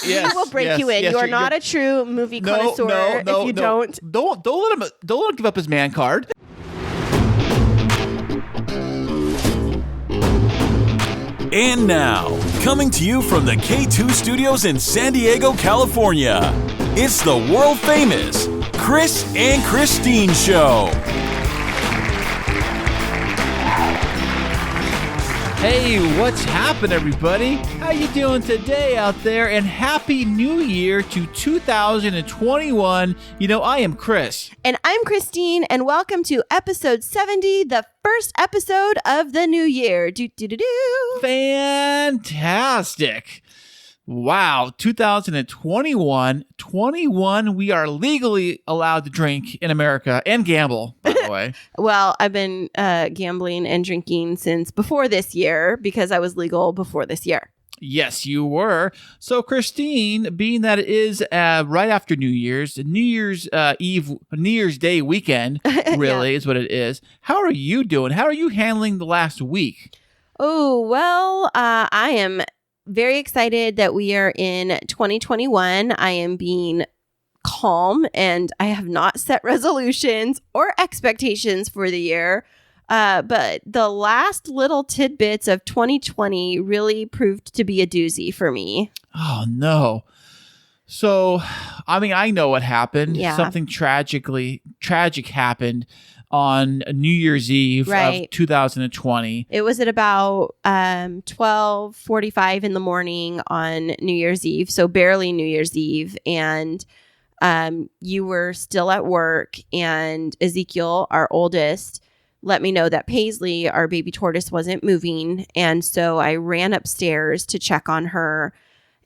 Yes, We will break you in. yes, You are not a true movie connoisseur if you don't. Don't let him give up his man card. And now, coming to you from the K2 Studios in San Diego, California, it's the world-famous Kris and Kristine Show. Hey, what's happening, everybody? How you doing today out there? And Happy New Year to 2021. You know, I am Kris. And I'm Kristine, and welcome to episode 70, the first episode of the new year. Fantastic. Wow, 2021. 21, we are legally allowed to drink in America and gamble, by the way. Well, I've been gambling and drinking since before this year because I was legal before this year. Yes, you were. So, Kristine, being that it is right after New Year's Eve, New Year's Day weekend, really, is what it is. How are you doing? How are you handling the last week? Oh, well, I am very excited that we are in 2021. I am being calm and I have not set resolutions or expectations for the year. But the last little tidbits of 2020 really proved to be a doozy for me. Oh, no. So, I mean, I know what happened. Yeah. Something tragic happened on New Year's Eve of 2020. It was at about 12:45 in the morning on New Year's Eve, so barely New Year's Eve, and you were still at work, and Ezekiel, our oldest, let me know that Paisley, our baby tortoise, wasn't moving, and so I ran upstairs to check on her,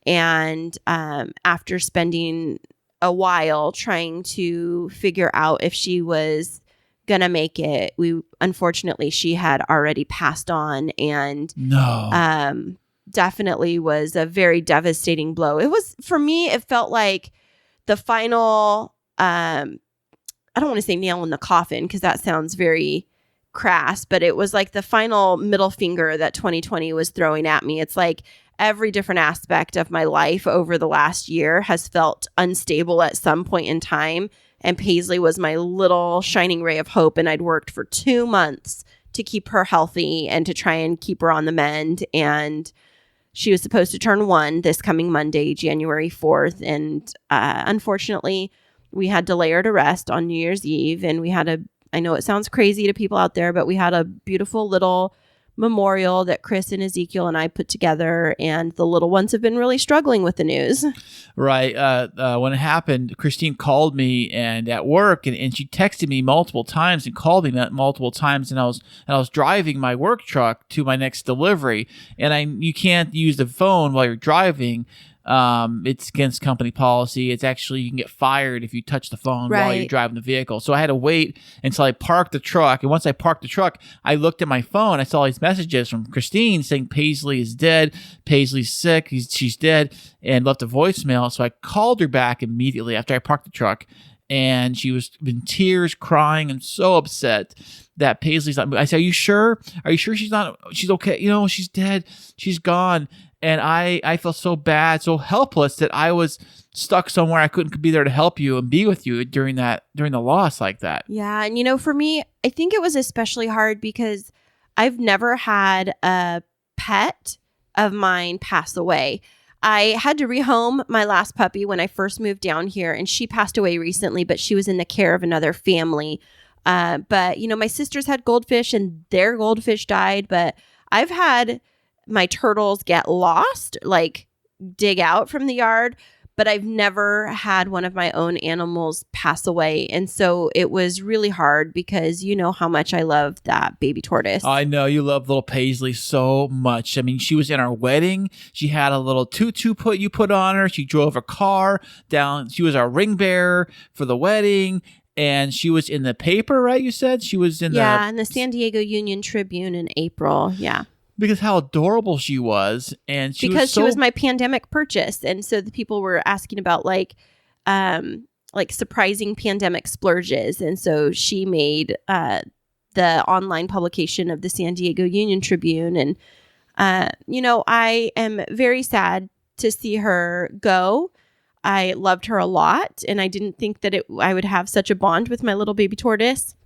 and after spending a while trying to figure out if she was gonna make it, unfortunately she had already passed on, and definitely was a very devastating blow. It was, for me, it felt like the final I don't want to say nail in the coffin because that sounds very crass, but it was like the final middle finger that 2020 was throwing at me. It's like every different aspect of my life over the last year has felt unstable at some point in time. And Paisley was my little shining ray of hope. And I'd worked for 2 months to keep her healthy and to try and keep her on the mend. And she was supposed to turn 1 this coming Monday, January 4th. And unfortunately, we had to lay her to rest on New Year's Eve. And we had I know it sounds crazy to people out there, but we had a beautiful little memorial that Kris and Ezekiel and I put together, and the little ones have been really struggling with the news. Right. When it happened, Kristine called me and at work, and she texted me multiple times and called me multiple times, and I was driving my work truck to my next delivery, and you can't use the phone while you're driving. It's against company policy. It's actually, you can get fired if you touch the phone while you're driving the vehicle. So I had to wait until I parked the truck. And once I parked the truck, I looked at my phone. I saw these messages from Kristine saying Paisley is dead. Paisley's sick. She's dead, and left a voicemail. So I called her back immediately after I parked the truck. And she was in tears, crying, and so upset that Paisley's not. I said, "Are you sure? Are you sure she's not? She's okay? You know, she's dead. She's gone." And I felt so bad, so helpless that I was stuck somewhere. I couldn't be there to help you and be with you during the loss like that. Yeah, and for me, I think it was especially hard because I've never had a pet of mine pass away. I had to rehome my last puppy when I first moved down here, and she passed away recently, but she was in the care of another family. But my sisters had goldfish, and their goldfish died. But I've had my turtles get lost, like dig out from the yard, but I've never had one of my own animals pass away. And so it was really hard because you know how much I love that baby tortoise. I know you love little Paisley so much. I mean, she was in our wedding. She had a little tutu you put on her. She drove a car down. She was our ring bearer for the wedding. And she was in the paper, right? You said she was in the San Diego Union Tribune in April. Yeah. Because how adorable she was, and she was my pandemic purchase, and so the people were asking about like surprising pandemic splurges, and so she made the online publication of the San Diego Union Tribune, and I am very sad to see her go. I loved her a lot, and I didn't think that I would have such a bond with my little baby tortoise.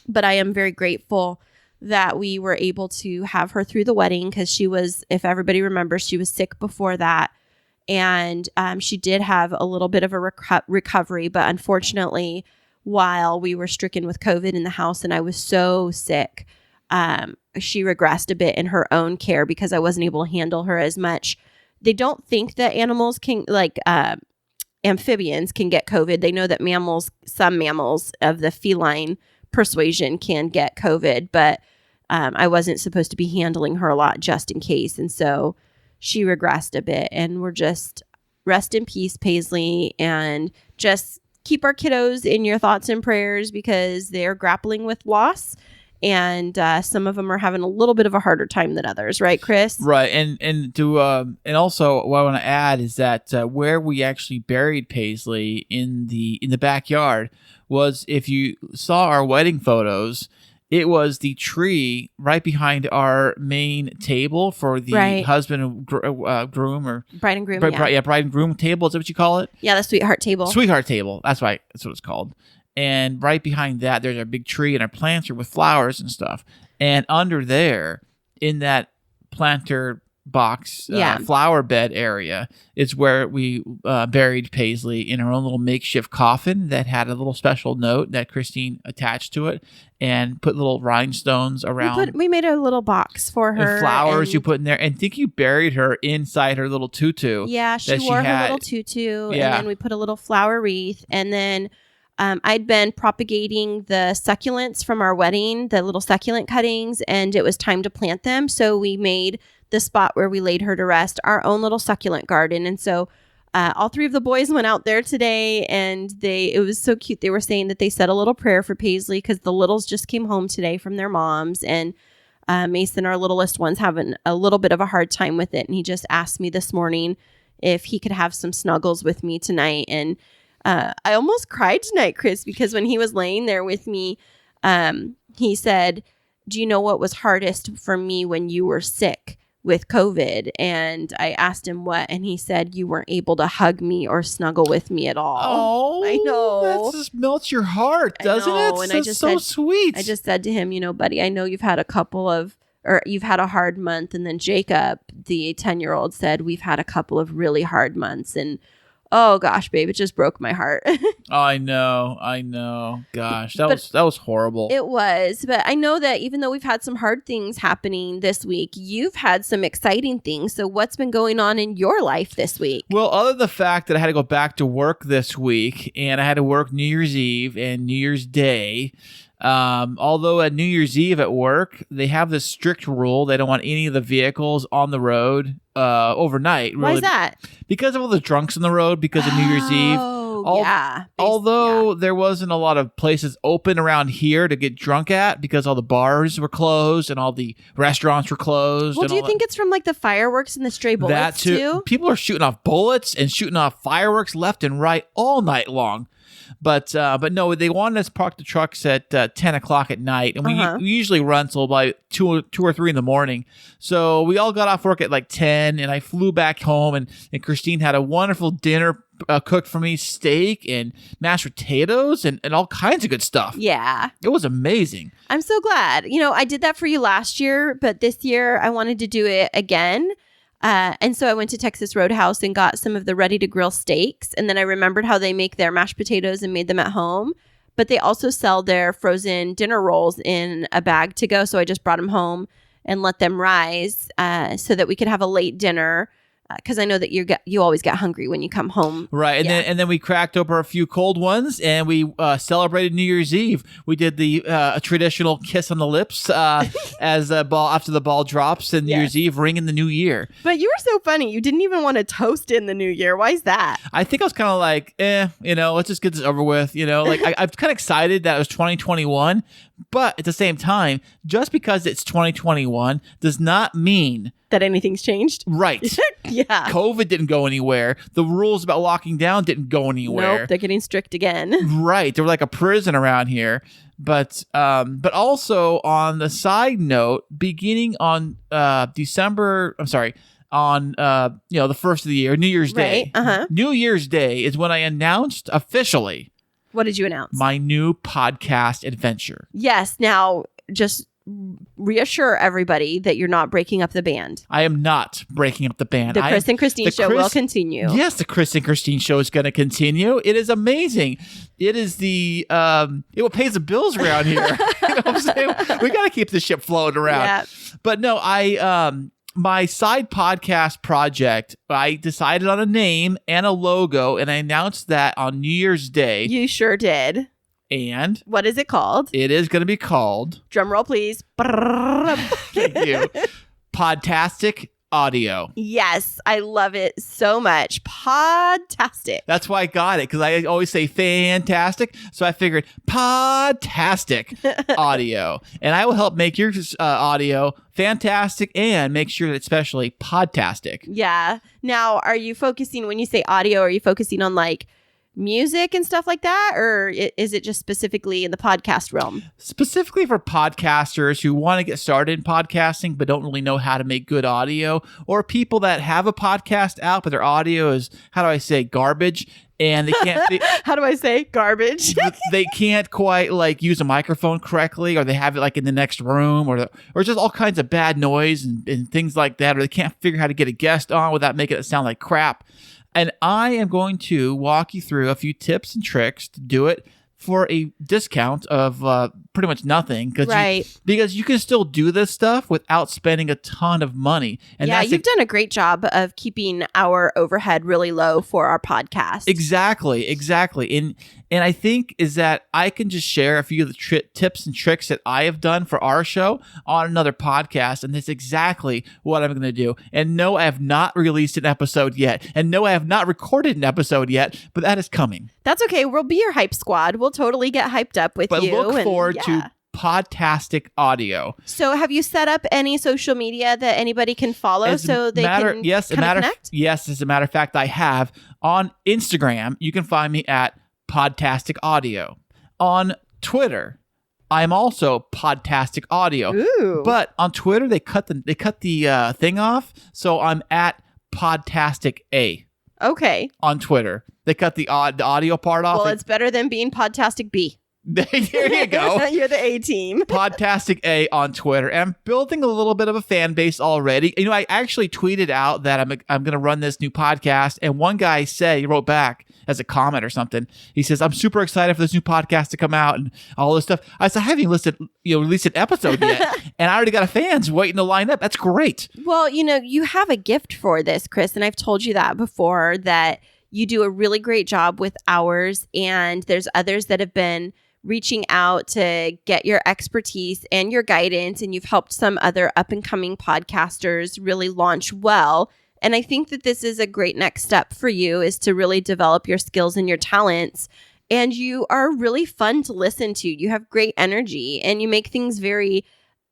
But I am very grateful that we were able to have her through the wedding, because she was, if everybody remembers, she was sick before that. And she did have a little bit of a recovery, but unfortunately, while we were stricken with COVID in the house and I was so sick, she regressed a bit in her own care because I wasn't able to handle her as much. They don't think that animals can, like amphibians can get COVID. They know that some mammals of the feline persuasion can get COVID, but I wasn't supposed to be handling her a lot just in case. And so she regressed a bit, and we're just rest in peace, Paisley, and just keep our kiddos in your thoughts and prayers because they're grappling with loss. And some of them are having a little bit of a harder time than others, right, Kris? Right, and also what I want to add is that where we actually buried Paisley in the backyard was, if you saw our wedding photos, it was the tree right behind our main table for the husband and groom, or bride and groom. Bride and groom table. Is that what you call it? Yeah, the sweetheart table. Sweetheart table. That's right. That's what it's called. And right behind that, there's a big tree, and our plants are with flowers and stuff. And under there, in that planter box, flower bed area, is where we buried Paisley in her own little makeshift coffin that had a little special note that Christine attached to it, and put little rhinestones around. We made a little box for her. And flowers you put in there. And I think you buried her inside her little tutu. Yeah, she wore her little tutu. Yeah. And then we put a little flower wreath. And then I'd been propagating the succulents from our wedding, the little succulent cuttings, and it was time to plant them. So we made the spot where we laid her to rest our own little succulent garden. And so all three of the boys went out there today, and it was so cute. They were saying that they said a little prayer for Paisley because the littles just came home today from their moms, and Mason, our littlest one's having a little bit of a hard time with it. And he just asked me this morning if he could have some snuggles with me tonight. And I almost cried tonight, Kris, because when he was laying there with me, he said, "Do you know what was hardest for me when you were sick with COVID?" And I asked him what, and he said, "You weren't able to hug me or snuggle with me at all." Oh, I know. That just melts your heart, doesn't it? And That's so sweet. I just said to him, buddy, I know you've had you've had a hard month. And then Jacob, the 10-year-old, said, "We've had a couple of really hard months." And oh gosh, babe, it just broke my heart. I know. Gosh, that was horrible. It was, but I know that even though we've had some hard things happening this week, you've had some exciting things. So what's been going on in your life this week? Well, other than the fact that I had to go back to work this week, and I had to work New Year's Eve and New Year's Day. Although at New Year's Eve at work, they have this strict rule. They don't want any of the vehicles on the road overnight. Really. Why is that? Because of all the drunks on the road because of New Year's Eve. Although there wasn't a lot of places open around here to get drunk at because all the bars were closed and all the restaurants were closed. Well, do you think it's from like the fireworks and the stray bullets that too? People are shooting off bullets and shooting off fireworks left and right all night long. But no, they wanted us to park the trucks at 10 o'clock at night. And we usually run till by 2 or 3 in the morning. So we all got off work at like 10, and I flew back home, and Christine had a wonderful dinner cooked for me, steak and mashed potatoes and all kinds of good stuff. Yeah. It was amazing. I'm so glad. I did that for you last year, but this year I wanted to do it again. And so I went to Texas Roadhouse and got some of the ready-to-grill steaks. And then I remembered how they make their mashed potatoes and made them at home. But they also sell their frozen dinner rolls in a bag to go. So I just brought them home and let them rise so that we could have a late dinner. Because I know that you always get hungry when you come home. Right. And then we cracked open a few cold ones, and we celebrated New Year's Eve. We did the traditional kiss on the lips as after the ball drops, and New Year's Eve ringing the new year. But you were so funny. You didn't even want to toast in the new year. Why is that? I think I was kind of like, let's just get this over with. I'm kind of excited that it was 2021, but at the same time, just because it's 2021 does not mean that anything's changed. Right. Yeah. COVID didn't go anywhere. The rules about locking down didn't go anywhere. Nope, they're getting strict again. Right. They were like a prison around here. But also on the side note, beginning on on the first of the year, New Year's Day. New Year's Day is when I announced officially. What did you announce? My new podcast adventure. Yes. Now, just reassure everybody that you're not breaking up the band. I am not breaking up the band. The Kris and Christine show will continue. Yes, the Kris and Christine show is going to continue. It is amazing. It is it will pay the bills around here. You know what I'm saying? We got to keep the ship floating around. Yeah. But no, my side podcast project, I decided on a name and a logo, and I announced that on New Year's Day. You sure did. And what is it called? It is going to be called... Drum roll, please. Thank you. Podtastic Audio. Yes, I love it so much. Podtastic. That's why I got it, because I always say fantastic. So I figured Podtastic Audio. And I will help make your audio fantastic and make sure that it's especially podtastic. Yeah. Now, are you focusing, when you say audio, are you focusing on like music and stuff like that, or is it just specifically in the podcast realm? Specifically for podcasters who want to get started in podcasting but don't really know how to make good audio, or people that have a podcast out but their audio is, how do I say, garbage, and they can't how do I say garbage? They can't quite like use a microphone correctly, or they have it like in the next room, or just all kinds of bad noise and things like that, or they can't figure how to get a guest on without making it sound like crap. And I am going to walk you through a few tips and tricks to do it for a discount of pretty much nothing. Because you can still do this stuff without spending a ton of money. And yeah, you've done a great job of keeping our overhead really low for our podcast. Exactly. And I think is that I can just share a few of the tips and tricks that I have done for our show on another podcast. And that's exactly what I'm going to do. And no, I have not released an episode yet. And no, I have not recorded an episode yet, but that is coming. That's okay. We'll be your hype squad. We'll totally get hyped up with you. But look forward to Podtastic Audio. So have you set up any social media that anybody can follow so they can connect? Yes, as a matter of fact, I have. On Instagram, you can find me at Podtastic Audio. On Twitter, I'm also Podtastic Audio. Ooh. But on Twitter, they cut the thing off, so I'm at Podtastic A. Okay. On Twitter, they cut the audio part off. Well, it's better than being Podtastic B. There you go. You're the A team. Podtastic A on Twitter. And I'm building a little bit of a fan base already. You know, I actually tweeted out that I'm going to run this new podcast. And one guy said, he wrote back as a comment or something. He says, I'm super excited for this new podcast to come out and all this stuff. I said, I haven't released an episode yet. And I already got fans waiting to line up. That's great. Well, you have a gift for this, Kris. And I've told you that before, that you do a really great job with ours. And there's others that have been reaching out to get your expertise and your guidance, and you've helped some other up-and-coming podcasters really launch well. And I think that this is a great next step for you, is to really develop your skills and your talents. And you are really fun to listen to. You have great energy, and you make things very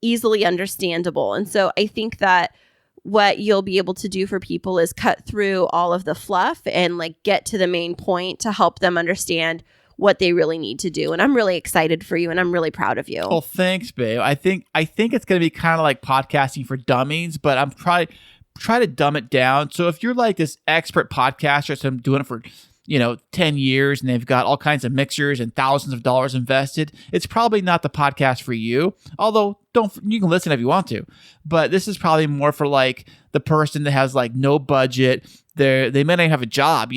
easily understandable. And so I think that what you'll be able to do for people is cut through all of the fluff and like get to the main point to help them understand what they really need to do. And I'm really excited for you, and I'm really proud of you. Oh, thanks, babe. I think it's going to be kind of like podcasting for dummies, but I'm try to dumb it down. So if you're like this expert podcaster, so I'm doing it for 10 years, and they've got all kinds of mixers and thousands of dollars invested, it's probably not the podcast for you. Although you can listen if you want to, but this is probably more for like the person that has like no budget. They may not have a job,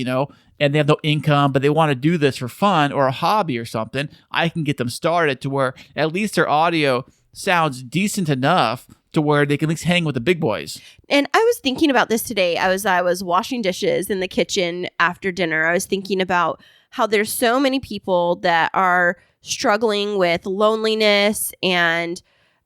and they have no income, but they want to do this for fun or a hobby or something. I can get them started to where at least their audio sounds decent enough to where they can at least hang with the big boys. And I was thinking about this today. I was washing dishes in the kitchen after dinner. I was thinking about how there's so many people that are struggling with loneliness and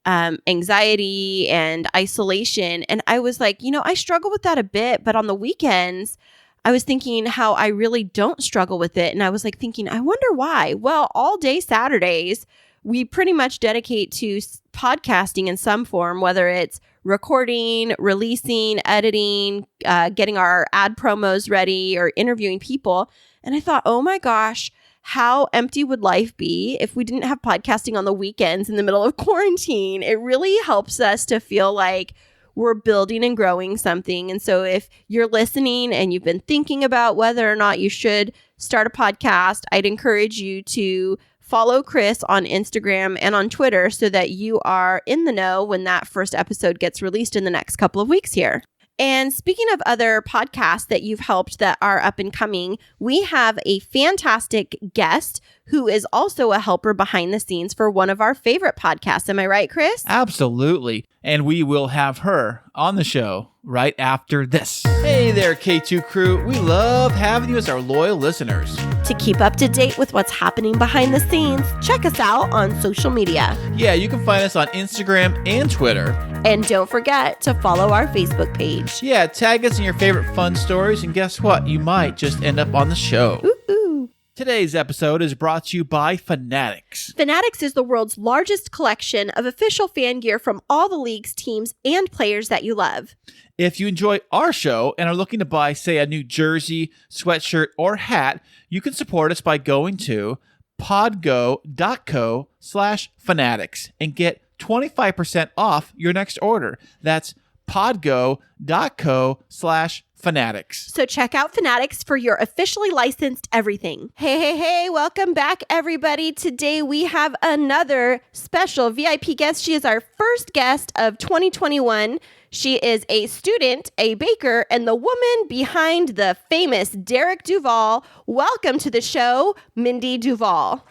anxiety and isolation. And I was like, I struggle with that a bit, but on the weekends, I was thinking how I really don't struggle with it. And I was like thinking, I wonder why. Well, all day Saturdays, we pretty much dedicate to podcasting in some form, whether it's recording, releasing, editing, getting our ad promos ready, or interviewing people. And I thought, oh my gosh, how empty would life be if we didn't have podcasting on the weekends in the middle of quarantine? It really helps us to feel like we're building and growing something. And so if you're listening and you've been thinking about whether or not you should start a podcast, I'd encourage you to follow Kris on Instagram and on Twitter so that you are in the know when that first episode gets released in the next couple of weeks here. And speaking of other podcasts that you've helped that are up and coming, we have a fantastic guest who is also a helper behind the scenes for one of our favorite podcasts. Am I right, Kris? Absolutely. And we will have her on the show right after this. Hey there, K2 crew. We love having you as our loyal listeners. To keep up to date with what's happening behind the scenes, check us out on social media. Yeah, you can find us on Instagram and Twitter. And don't forget to follow our Facebook page. Yeah, tag us in your favorite fun stories, and guess what? You might just end up on the show. Ooh. Today's episode is brought to you by Fanatics. Fanatics is the world's largest collection of official fan gear from all the leagues, teams, and players that you love. If you enjoy our show and are looking to buy, say, a new jersey, sweatshirt, or hat, you can support us by going to podgo.co/fanatics and get 25% off your next order. That's podgo.co/fanatics. So check out Fanatics for your officially licensed everything. Hey, welcome back, everybody. Today we have another special VIP guest. She is our first guest of 2021. She is a student, a baker, and the woman behind the famous Derek Duvall. Welcome to the show, Mindy Duvall.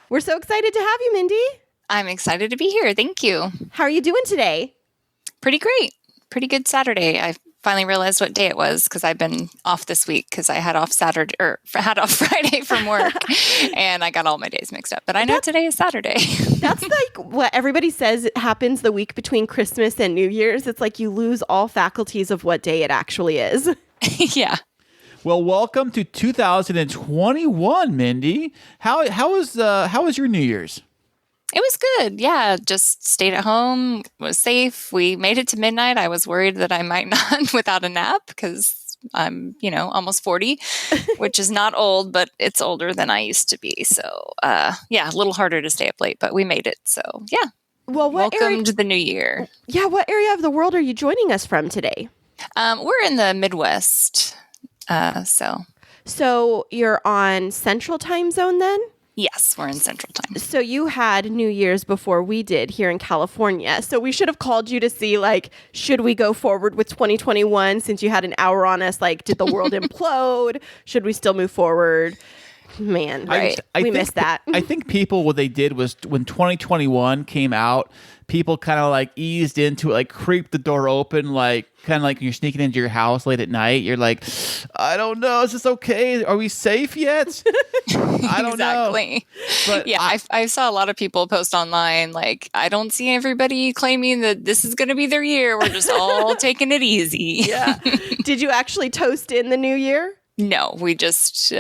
We're so excited to have you, Mindy. I'm excited to be here. Thank you. How are you doing today? Pretty great. Pretty good Saturday. I finally realized what day it was because I've been off this week because I had off Friday from work and I got all my days mixed up. But I know today is Saturday. That's like what everybody says happens the week between Christmas and New Year's. It's like you lose all faculties of what day it actually is. Yeah. Well, welcome to 2021, Mindy. How was your New Year's? It was good. Yeah. Just stayed at home, was safe. We made it to midnight. I was worried that I might not without a nap because I'm, almost 40, which is not old, but it's older than I used to be. So, a little harder to stay up late, but we made it. So, yeah. Well, welcome to the new year. Yeah. What area of the world are you joining us from today? We're in the Midwest. So you're on Central Time Zone then? Yes, we're in Central Time. So you had New Year's before we did here in California. So we should have called you to see, should we go forward with 2021 since you had an hour on us? Did the world implode? Should we still move forward? Man, right. We missed that. I think people, what they did was when 2021 came out, people kind of eased into it, creeped the door open, kind of like when you're sneaking into your house late at night. You're like, I don't know, is this okay? Are we safe yet? I don't know. But yeah, I saw a lot of people post online, I don't see everybody claiming that this is going to be their year. We're just all taking it easy. Yeah. Did you actually toast in the new year? No, we just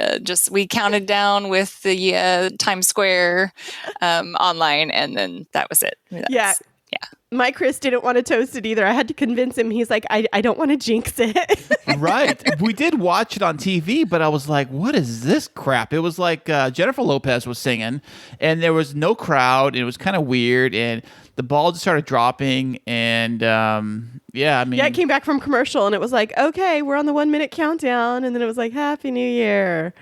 we counted down with the Times Square online, and then that was it. Yeah. My Kris didn't want to toast it either. I had to convince him. He's like, I don't want to jinx it. Right. We did watch it on TV, but I was like, what is this crap? It was like Jennifer Lopez was singing, and there was no crowd. And it was kind of weird, and the ball just started dropping, and it came back from commercial, and it was like, okay, we're on the 1 minute countdown, and then it was like, Happy New Year.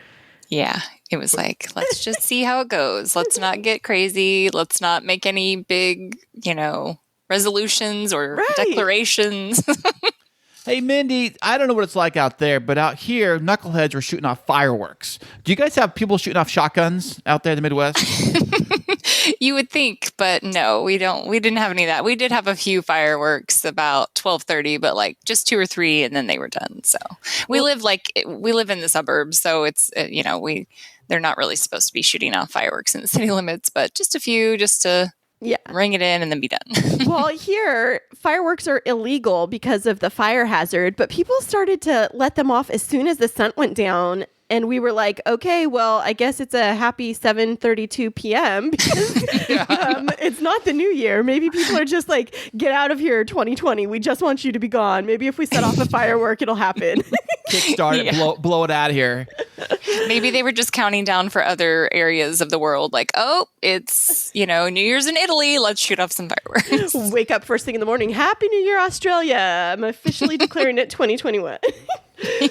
Yeah, it was like, let's just see how it goes. Let's not get crazy. Let's not make any big, resolutions or declarations. Hey, Mindy, I don't know what it's like out there, but out here, knuckleheads were shooting off fireworks. Do you guys have people shooting off shotguns out there in the Midwest? You would think, but no, we don't. We didn't have any of that. We did have a few fireworks about 12:30, but just 2 or 3, and then they were done. So we live in the suburbs, so it's they're not really supposed to be shooting off fireworks in the city limits, but just a few, just to ring it in and then be done. Well, here, fireworks are illegal because of the fire hazard, but people started to let them off as soon as the sun went down. And we were like, okay, well, I guess it's a happy 7:32 p.m. because it's not the new year. Maybe people are just like, get out of here, 2020. We just want you to be gone. Maybe if we set off a firework, it'll happen. Kickstart it, blow it out of here. Maybe they were just counting down for other areas of the world. Like, oh, it's, New Year's in Italy. Let's shoot off some fireworks. Wake up first thing in the morning. Happy New Year, Australia. I'm officially declaring it 2021.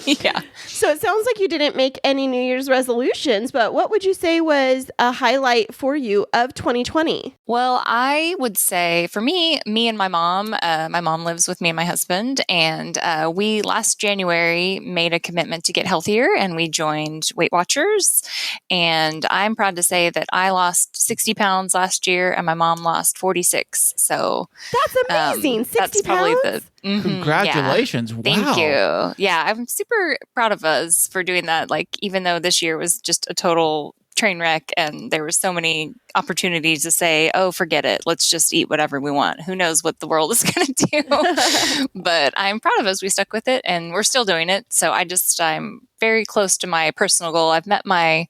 Yeah. So it sounds like you didn't make any New Year's resolutions, but what would you say was a highlight for you of 2020? Well, I would say for me and my mom lives with me and my husband, and we last January made a commitment to get healthier, and we joined Weight Watchers. And I'm proud to say that I lost 60 pounds last year, and my mom lost 46. So that's amazing. 60 that's probably pounds? Congratulations. Yeah. Wow. Thank you. Yeah, I'm super proud of us for doing that. Like, even though this year was just a total train wreck and there were so many opportunities to say, oh, forget it. Let's just eat whatever we want. Who knows what the world is going to do? But I'm proud of us. We stuck with it and we're still doing it. So I'm very close to my personal goal. I've met my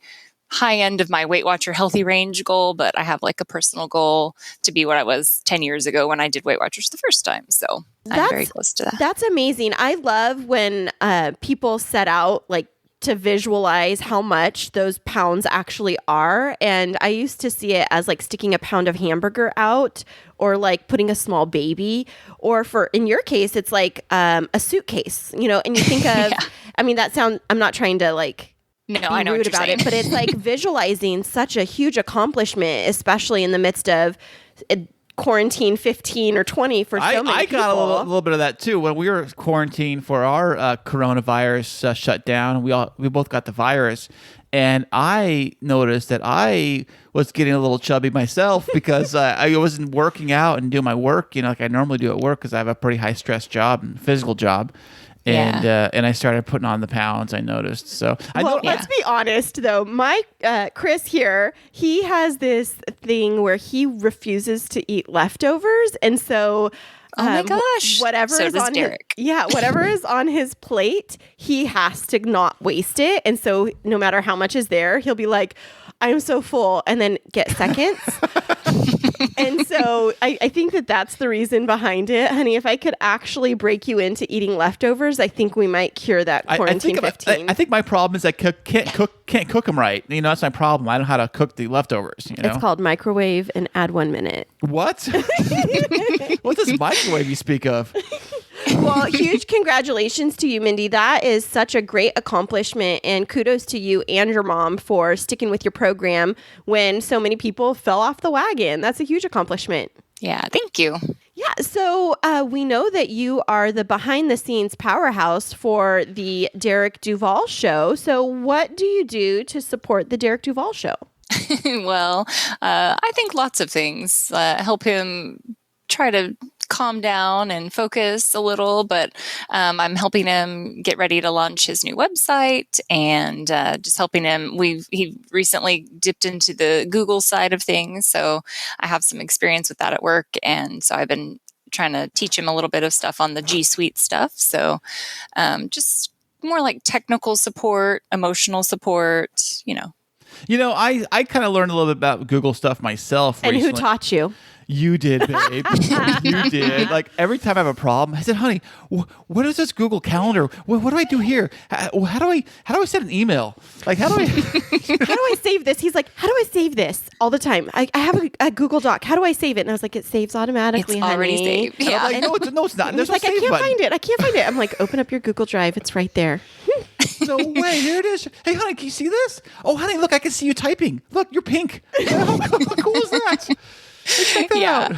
high end of my Weight Watcher healthy range goal, but I have like a personal goal to be what I was 10 years ago when I did Weight Watchers the first time. So I'm very close to that. That's amazing. I love when people set out like to visualize how much those pounds actually are. And I used to see it as like sticking a pound of hamburger out or like putting a small baby, or in your case, it's like a suitcase, and you think of, Yeah. I mean, I'm not trying to like, No, be I know rude what you're about saying. it, but it's like visualizing such a huge accomplishment, especially in the midst of quarantine 15 or 20 for so many I people. got a little bit of that too. When we were quarantined for our coronavirus shutdown, we both got the virus. And I noticed that I was getting a little chubby myself because I wasn't working out and doing my work, like I normally do at work because I have a pretty high stress job and physical job. And I started putting on the pounds, I noticed. So let's be honest though. My Kris here, he has this thing where he refuses to eat leftovers, and so Oh my gosh. whatever So is does on Derek. whatever is on his plate, he has to not waste it. And so no matter how much is there, he'll be like, I'm so full, and then get seconds. And so I think that's the reason behind it. Honey, if I could actually break you into eating leftovers, I think we might cure that quarantine 15. I think my problem is I can't cook them right. That's my problem. I don't know how to cook the leftovers. It's called microwave and add 1 minute. What? What's this microwave you speak of? Well, huge congratulations to you, Mindy. That is such a great accomplishment, and kudos to you and your mom for sticking with your program when so many people fell off the wagon. That's a huge accomplishment. Yeah, thank you. Yeah, so we know that you are the behind-the-scenes powerhouse for the Derek Duvall Show. So what do you do to support the Derek Duvall Show? Well, I think lots of things. Help him try to calm down and focus a little, but I'm helping him get ready to launch his new website and just helping him. He recently dipped into the Google side of things, so I have some experience with that at work, and so I've been trying to teach him a little bit of stuff on the G Suite stuff. So just more like technical support, emotional support, I kind of learned a little bit about Google stuff myself And recently. who taught you? You did, babe. You did. Like every time I have a problem, I said, "Honey, what is this Google Calendar? What do I do here? How do I send an email? Like how do I how do I save this?" He's like, "How do I save this?" All the time. I have a Google Doc. How do I save it? And I was like, "It saves automatically, It's already honey." saved. And Yeah. I'm like, no, it's not. He's There's like, no "I save can't button." find it. I can't find it." I'm like, "Open up your Google Drive. It's right there." No way. Here it is. Hey, honey, can you see this? Oh, honey, look, I can see you typing. Look, you're pink. How cool is that? Check that out.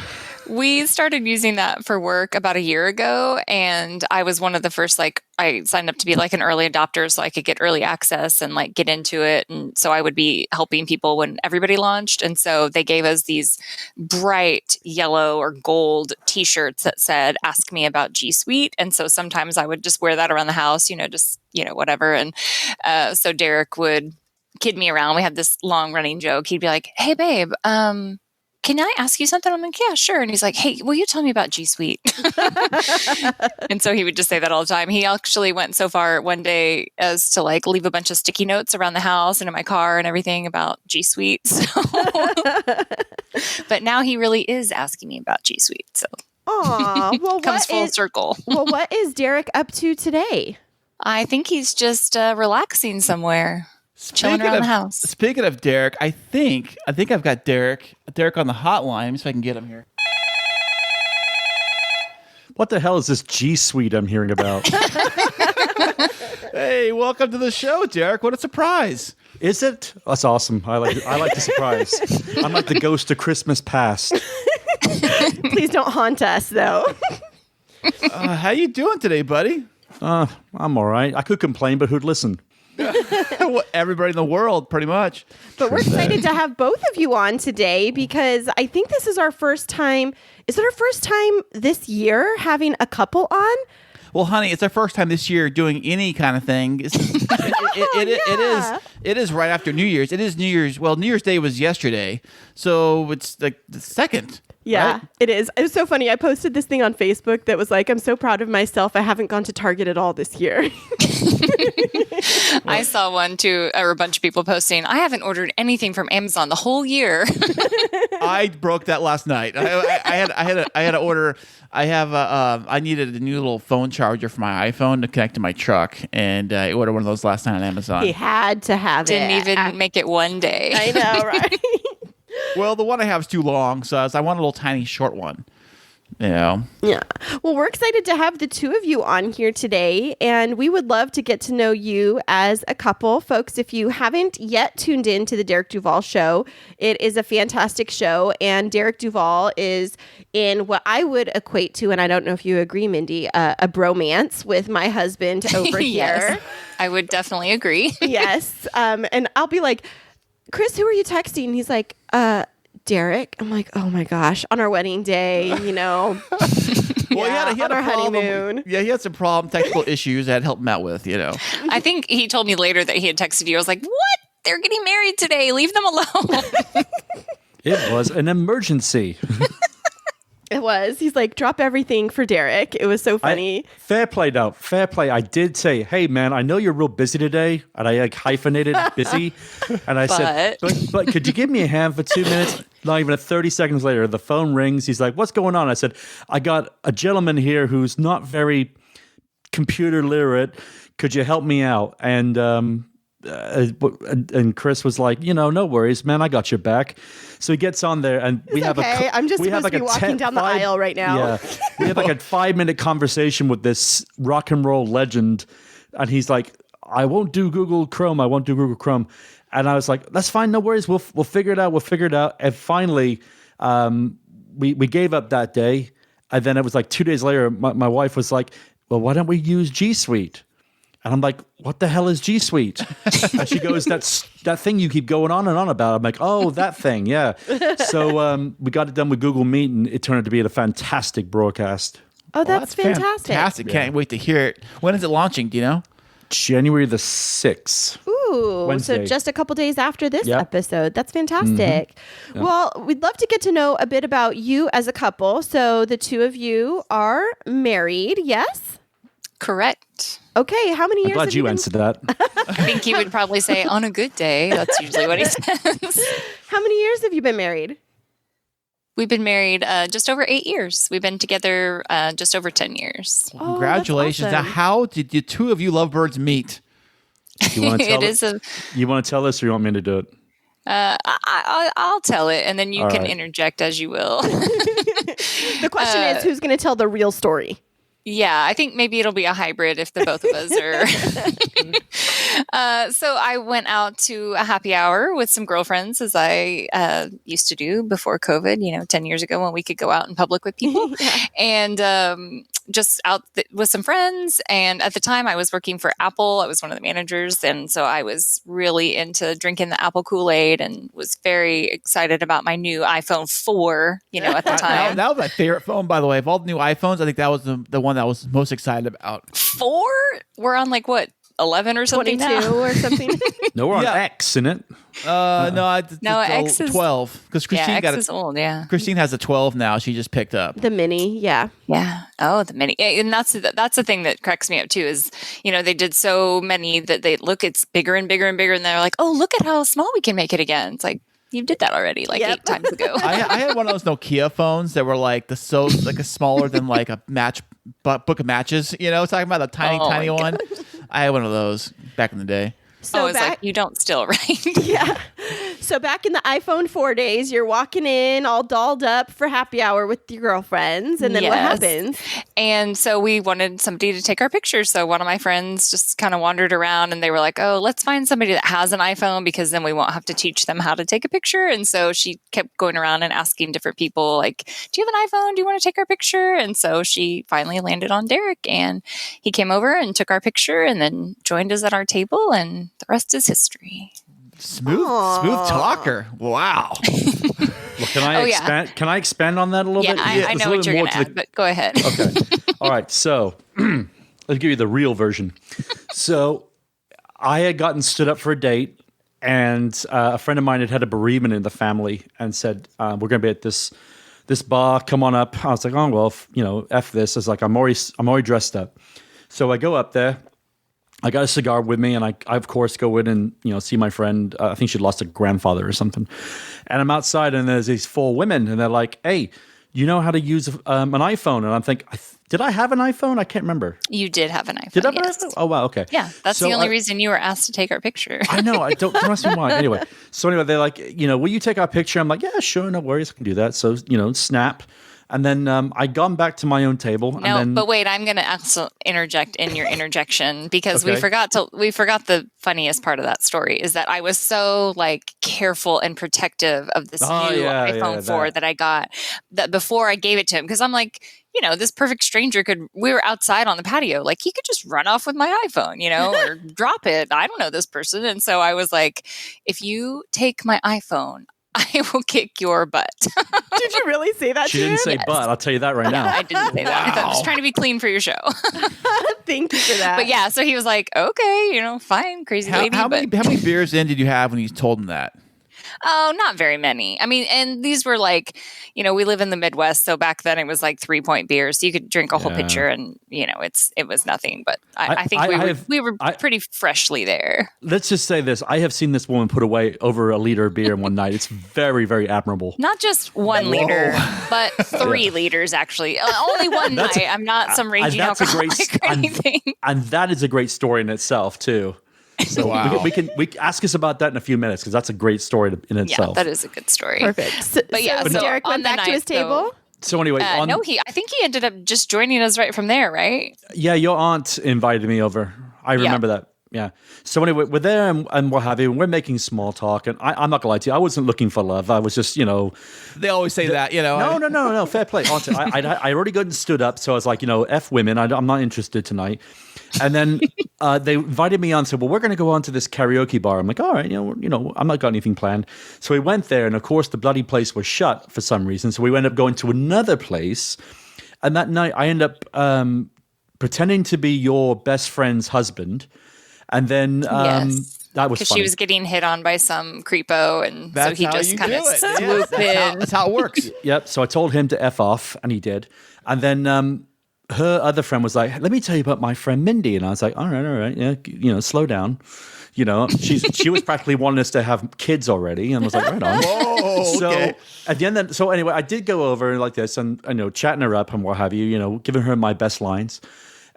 We started using that for work about a year ago, and I was one of the first, I signed up to be like an early adopter so I could get early access and like get into it. And so I would be helping people when everybody launched. And so they gave us these bright yellow or gold t-shirts that said, "Ask me about G Suite." And so sometimes I would just wear that around the house, whatever. And so Derek would kid me around. We had this long running joke. He'd be like, "Hey babe, can I ask you something?" I'm like, "Yeah, sure." And he's like, "Hey, will you tell me about G Suite?" And so he would just say that all the time. He actually went so far one day as to leave a bunch of sticky notes around the house and in my car and everything about G Suite. So. But now he really is asking me about G Suite. So Aw, well, comes full circle. Well, what is Derek up to today? I think he's just relaxing somewhere. chilling around the house. Speaking of Derek, I think I've got Derek on the hotline. Let me see if I can get him here. What the hell is this G Suite I'm hearing about? Hey, welcome to the show, Derek. What a surprise! Is it? That's awesome. I like the surprise. I'm like the ghost of Christmas past. Please don't haunt us, though. How you doing today, buddy? I'm all right. I could complain, but who'd listen? Everybody in the world, pretty much. But we're excited to have both of you on today because I think this is our first time. Is it our first time this year having a couple on? Well, honey, it's our first time this year doing any kind of thing. It is right after New Year's. It is New Year's. Well, New Year's Day was yesterday, so it's like the second. Yeah, right? it is. It was so funny. I posted this thing on Facebook that was like, I'm so proud of myself. I haven't gone to Target at all this year. I saw one too, or a bunch of people posting, I haven't ordered anything from Amazon the whole year. I broke that last night. I had to order. I needed a new little phone charger for my iPhone to connect to my truck, and I ordered one of those last night on Amazon. He had to have Didn't it. even make it one day. I know, right? Well, the one I have is too long, so I want a little tiny short one. Yeah. Well, we're excited to have the two of you on here today, and we would love to get to know you as a couple. Folks, if you haven't yet tuned in to the Derek Duvall Show, it is a fantastic show, and Derek Duvall is in what I would equate to, and I don't know if you agree, Mindy, a bromance with my husband over Yes, here. I would definitely agree. Yes. And I'll be like, Kris, who are you texting? And he's like, Derek. I'm like, oh my gosh, on our wedding day, you know. Well, he had on our a problem. honeymoon. Yeah, he had some technical issues I had to help him out with, you know. I think he told me later that he had texted you. I was like, what? They're getting married today. Leave them alone. It was an emergency. It was. He's like, drop everything for Derek. It was so funny. Fair play, though. Fair play. I did say, hey, man, I know you're real busy today. And I like hyphenated busy. And I said, but could you give me a hand for 2 minutes? Not even 30 seconds later, the phone rings. He's like, what's going on? I said, I got a gentleman here who's not very computer literate. Could you help me out? And Kris was like, no worries, man. I got your back. So he gets on there, and we have I'm just supposed to be walking down the aisle right now. Yeah, we have like a 5-minute conversation with this rock and roll legend, and he's like, I won't do Google Chrome. And I was like, that's fine, no worries. We'll figure it out. And finally, we gave up that day, and then it was like 2 days later. My wife was like, well, why don't we use G Suite? And I'm like, what the hell is G Suite? And she goes, that's that thing you keep going on and on about. I'm like, oh, that thing, yeah. So we got it done with Google Meet, and it turned out to be a fantastic broadcast. Oh, that's fantastic. Fantastic. Can't wait to hear it. When is it launching? Do you know? January the 6th. Ooh, Wednesday. So just a couple days after this Yep. episode. That's fantastic. Mm-hmm. Yep. Well, we'd love to get to know a bit about you as a couple. So the two of you are married, yes? Correct. Okay, how many I'm years glad have you been- answered that. I think he would probably say, on a good day. That's usually what he says. How many years have you been married? We've been married just over 8 years. We've been together just over 10 years. Oh, Congratulations. that's awesome. Now, how did the two of you lovebirds meet? You want to tell It is a. You want to tell us, or you want me to do it? I'll tell it, and then you All can right. interject as you will. The question is, who's going to tell the real story? Yeah, I think maybe it'll be a hybrid if the both of us are. So I went out to a happy hour with some girlfriends, as I used to do before COVID, 10 years ago when we could go out in public with people. And just out with some friends. And at the time I was working for Apple. I was one of the managers. And so I was really into drinking the Apple Kool-Aid and was very excited about my new iPhone 4, at the time. That was my favorite phone, by the way. Of all the new iPhones, I think that was the one that I was most excited about. 4? We're on 11 or something 22 now? or something? No, we're on Yeah. X, in it. No, X is 12. Because Christine X got is old, yeah. Christine has a 12 now. She just picked up. The mini, yeah. Yeah. Oh, the mini. And that's the thing that cracks me up too is, they did so many that it's bigger and bigger and bigger. And they're like, oh, look at how small we can make it again. It's like, you did that already Yep. 8 times ago. I had one of those Nokia phones that were a smaller than a book of matches. Talking about the tiny Oh, my one. I had one of those back in the day. So it's like, you don't still, right? Yeah. So back in the iPhone 4 days, you're walking in all dolled up for happy hour with your girlfriends. And then what happens? And so we wanted somebody to take our pictures. So one of my friends just kind of wandered around and they were like, oh, let's find somebody that has an iPhone because then we won't have to teach them how to take a picture. And so she kept going around and asking different people, like, do you have an iPhone? Do you want to take our picture? And so she finally landed on Derek and he came over and took our picture and then joined us at our table. And the rest is history. Smooth talker. Wow. Well, can I expand? Can I expand on that a little bit? I know what you're going to add, but go ahead. Okay. All right. So let's give you the real version. So I had gotten stood up for a date, and a friend of mine had a bereavement in the family, and said, "We're going to be at this bar. Come on up." I was like, "Oh well, f this." It's like I'm already dressed up. So I go up there. I got a cigar with me, and I of course go in and see my friend. I think she'd lost a grandfather or something. And I'm outside, and there's these 4 women, and they're like, "Hey, you know how to use an iPhone?" And I'm thinking, did I have an iPhone? I can't remember. You did have an iPhone. Did I have an iPhone? Oh wow, okay. Yeah, that's the only reason you were asked to take our picture. I know. I don't ask me why. Anyway, they're like, will you take our picture? I'm like, yeah, sure, no worries, I can do that. So snap. And then I'd gone back to my own table. But wait, I'm going to also interject in your interjection because we forgot the funniest part of that story is that I was so careful and protective of this new iPhone 4 that I got that before I gave it to him because I'm like, this perfect stranger we were outside on the patio, he could just run off with my iPhone, or drop it. I don't know this person. And so I was like, if you take my iPhone, I will kick your butt. Did you really say that? She didn't say butt. I'll tell you that right now. I didn't say that. I'm just trying to be clean for your show. Thank you for that. But yeah, so he was like, okay, fine, crazy lady. How many beers in did you have when you told him that? Oh, not very many. I mean, and these were we live in the Midwest, so back then it was 3-point beers. So you could drink a whole pitcher, and it was nothing. But I think we were pretty freshly there. Let's just say this: I have seen this woman put away over a liter of beer in one night. It's very, very admirable. Not just 1 liter, but 3 liters actually. Only one night. I'm not some raging alcoholic or anything. And that is a great story in itself too. So we can ask us about that in a few minutes because that's a great story in itself. Yeah, that is a good story. Perfect. So Derek went back to his table. So anyway, I think he ended up just joining us right from there, right? Yeah, your aunt invited me over. I remember that. Yeah. So anyway, we're there and what have you. And we're making small talk, and I'm not gonna lie to you. I wasn't looking for love. I was just, They always say that, No. Fair play. Honestly, I already got and stood up, so I was like, F women. I'm not interested tonight. And then they invited me on. Said, well, we're going to go on to this karaoke bar. I'm like, all right, I'm not got anything planned. So we went there, and of course, the bloody place was shut for some reason. So we ended up going to another place, and that night I ended up pretending to be your best friend's husband. And then that was funny. Because she was getting hit on by some creepo, and so he just kind of swooped in. That's how it works. Yep. So I told him to F off, and he did. And then her other friend was like, let me tell you about my friend Mindy. And I was like, all right. Yeah, slow down. She was practically wanting us to have kids already. And I was like, right on. Whoa, okay. So at the end, so anyway, I did go over like this and, chatting her up and what have you, giving her my best lines.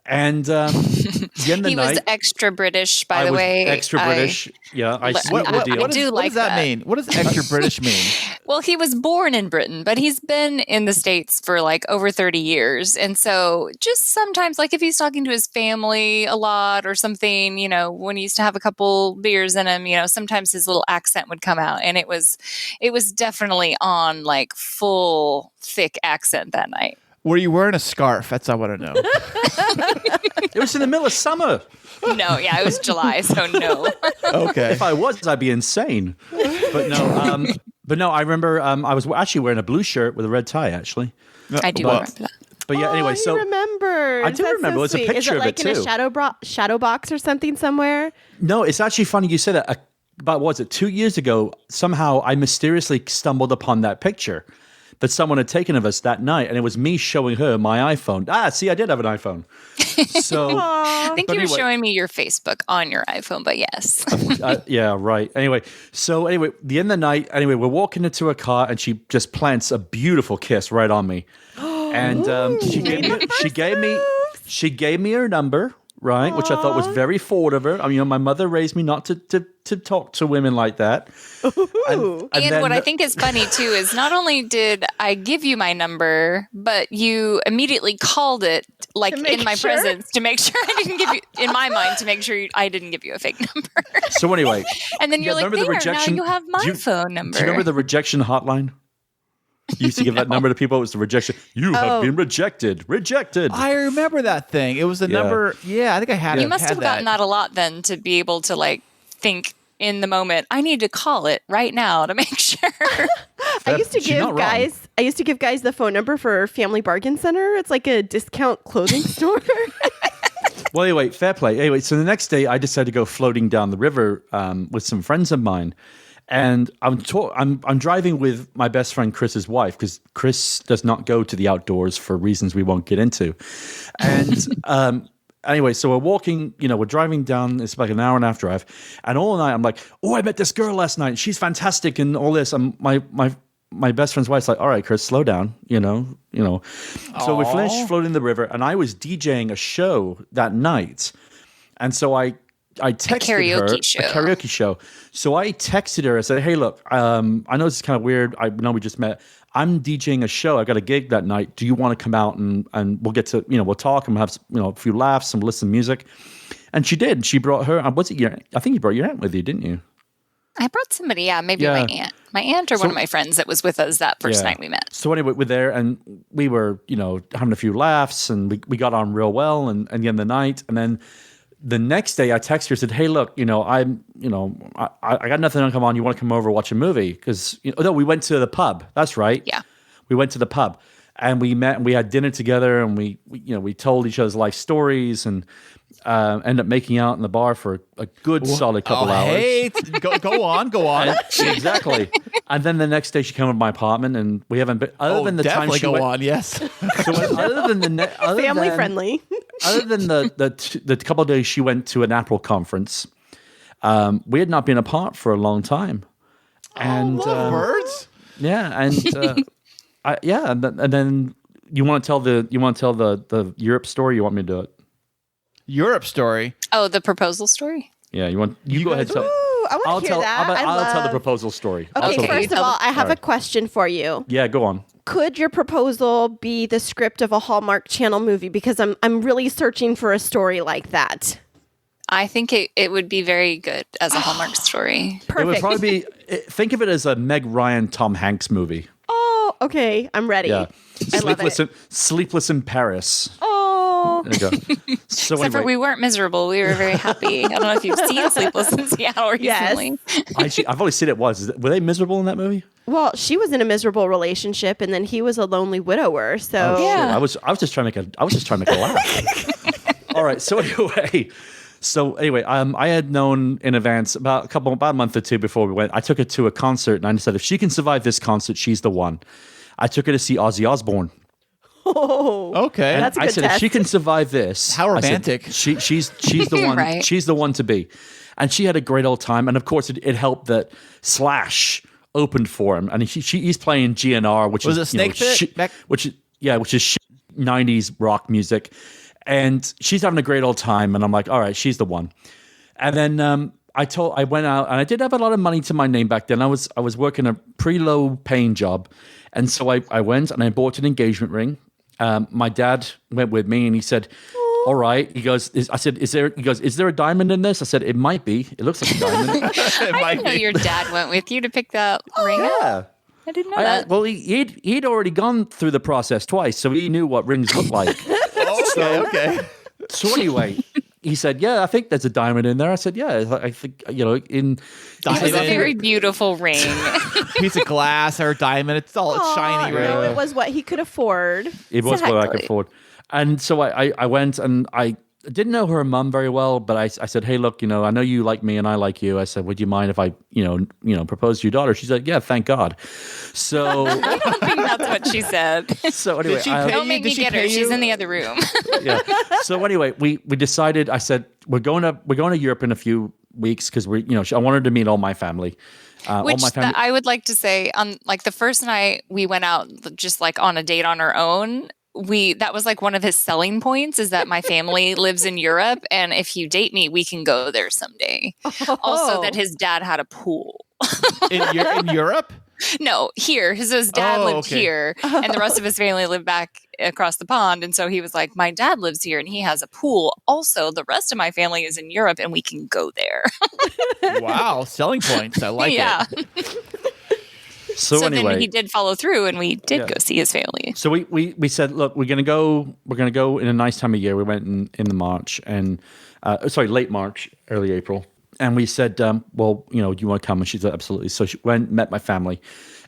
And the end of the night, was extra British, by the way. Extra British, yeah. I sweet the deal. What does that mean? What does extra British mean? Well, he was born in Britain, but he's been in the States for over 30 years. And so just sometimes, if he's talking to his family a lot or something, when he used to have a couple beers in him, sometimes his little accent would come out. And it was definitely on full thick accent that night. Were you wearing a scarf? That's all I want to know. It was in the middle of summer. No, yeah, it was July, so no. Okay. If I was, I'd be insane. But no, I remember I was actually wearing a blue shirt with a red tie, actually. I do remember that. But yeah, anyway, so remember. I do remember. There's a picture of it too. Is it in a shadow box or something somewhere? No, it's actually funny you say that. About, what was it, 2 years ago, somehow I mysteriously stumbled upon that picture that someone had taken of us that night, and it was me showing her my iPhone. See, I did have an iPhone. So I think you were showing me your Facebook on your iPhone, but yes. Yeah, right. Anyway, the end of the night, we're walking into a car, and she just plants a beautiful kiss right on me. And she gave me her number right? Which I thought was very forward of her. I mean, my mother raised me not to talk to women like that. Ooh. And then- what I think is funny too is not only did I give you my number, but you immediately called it like To make in my sure? presence to make sure I didn't give you, in my mind, to make sure I didn't give you a fake number. So anyway, And then you're like, remember the there, rejection? now you have my Do you- phone number. do you remember the rejection hotline? You used to give that number to people. It was the rejection. You have been rejected. Rejected. I remember that thing. It was the Yeah. number. Yeah, I think I had it. You must had have gotten that a lot then to be able to like think in the moment, I need to call it right now to make sure. I used to She's not wrong. give guys the phone number for Family Bargain Center. It's like a discount clothing store. Well, anyway, fair play. Anyway, so the next day I decided to go floating down the river with some friends of mine. And I'm driving with my best friend Chris's wife, because Kris does not go to the outdoors for reasons we won't get into. And anyway, so we're walking, we're driving down, it's like an hour and a half drive. And all night I'm like, oh, I met this girl last night. She's fantastic and all this. And my best friend's wife's like, all right, Kris, slow down, So we finished floating the river, and I was DJing a show that night. And so I texted her a karaoke show. So I texted her. I said, "Hey, look, I know this is kind of weird. I know we just met. I'm DJing a show. I got a gig that night. Do you want to come out and we'll get to we'll talk and we'll have a few laughs and listen to music." And she did. She brought her. I think you brought your aunt with you, didn't you? I brought somebody, maybe my aunt or one of my friends that was with us that first night we met. So anyway, we're there and we were having a few laughs and we got on real well and the end of the night. And then the next day I texted her, said, "Hey, look, I got nothing to come on. You want to come over and watch a movie?" Because we went to the pub. That's right. Yeah. We went to the pub and we met and we had dinner together and we told each other's life stories and ended up making out in the bar for a good solid couple hours. Hey, go on. Exactly. And then the next day she came to my apartment and we haven't been other than the time definitely she go went, on. Yes. So other than the Family friendly. other than the couple of days she went to an Apple conference, we had not been apart for a long time. And Birds. yeah, and and then you want to tell the Europe story? You want me to do it? Europe story. Oh, the proposal story? Yeah, you go ahead. Tell, Ooh, I want to hear that. I'll tell the proposal story. Okay, first of all, I have a question for you. Yeah, go on. Could your proposal be the script of a Hallmark Channel movie? Because I'm really searching for a story like that. I think it would be very good as a Hallmark story. Perfect. It would probably be. Think of it as a Meg Ryan, Tom Hanks movie. Oh, okay. I'm ready. Yeah, I love it. Sleepless in Paris. Oh. There you go. So Except for anyway, we weren't miserable. We were very happy. I don't know if you've seen Sleepless in Seattle recently. I've only seen it once. Were they miserable in that movie? Well, she was in a miserable relationship, and then he was a lonely widower. So Yeah. I was just trying to make a laugh. All right. So anyway, I had known in advance about a month or two before we went. I took her to a concert, and I said, if she can survive this concert, she's the one. I took her to see Ozzy Osbourne. Oh, Okay. That's a I good said, test. if she can survive this, How I said, romantic. she's the one. Right. She's the one to be. And she had a great old time. And of course, it helped that Slash opened for him, and he's playing GNR, which Was is it Snake Pit? which is 90s rock music. And she's having a great old time, and I'm like, all right, she's the one. And then I went out, and I did have a lot of money to my name back then. I was working a pretty low paying job, and so I went and I bought an engagement ring. My dad went with me, and he said, "All right." He goes, "I said, is there a diamond in this?" I said, "It might be. It looks like a diamond." I didn't know your dad went with you to pick that ring up. Yeah. I didn't know that. Well, he'd already gone through the process twice, so he knew what rings looked like. Okay. So anyway, he said, "Yeah, I think there's a diamond in there." I said, "Yeah, I think in." It was a very beautiful ring. Piece of glass or diamond. It's shiny, right? No, it was what he could afford. It was what I could Exactly. afford. And so I went and I didn't know her mum very well, but I said, "Hey, look, I know you like me and I like you." I said, "Would you mind if I, propose to your daughter?" She said, "Yeah, thank God." So, I think that's what she said. so anyway, she I- pay Don't make Did me she get her. pay She's you? in the other room. yeah. So anyway, we decided. I said we're going to Europe in a few weeks because I wanted to meet all my family. All Which my family. I would like to say, on like the first night we went out, just like on a date on our own. that was like one of his selling points is that my family lives in Europe, and if you date me, we can go there someday. Also, that his dad had a pool. In Europe? No, here. So his dad lived okay. here, and the rest of his family lived back across the pond. And so he was like, my dad lives here and he has a pool. Also, the rest of my family is in Europe and we can go there. Wow, selling points. I like it. So anyway, then he did follow through and we did go see his family. So we said, look, we're gonna go in a nice time of year. We went in the March and late March, early April. And we said, well, do you want to come? And she said, absolutely. So she went, met my family.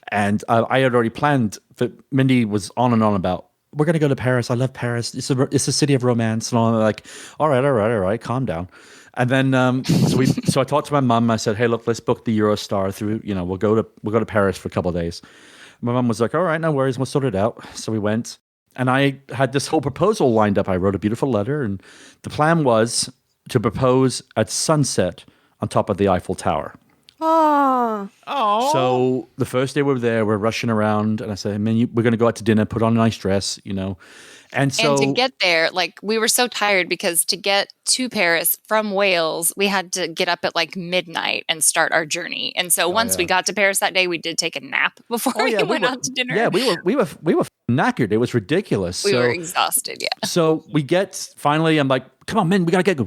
And I had already planned, but Mindy was on and on about, we're going to go to Paris. I love Paris. It's a city of romance. And I'm like, all right, calm down. And then, so I talked to my mom. I said, hey, look, let's book the Eurostar through, we'll go to Paris for a couple of days. My mom was like, all right, no worries. We'll sort it out. So we went. And I had this whole proposal lined up. I wrote a beautiful letter. And the plan was to propose at sunset on top of the Eiffel Tower. Oh. So the first day we were there, we're rushing around, and I said, man, we're going to go out to dinner, put on a nice dress, And to get there, like, we were so tired because to get to Paris from Wales, we had to get up at like midnight and start our journey. And so once we got to Paris that day, we did take a nap before we went out to dinner. Yeah, we were knackered. It was ridiculous. We were exhausted. Yeah. So we finally, I'm like, come on, man, we gotta get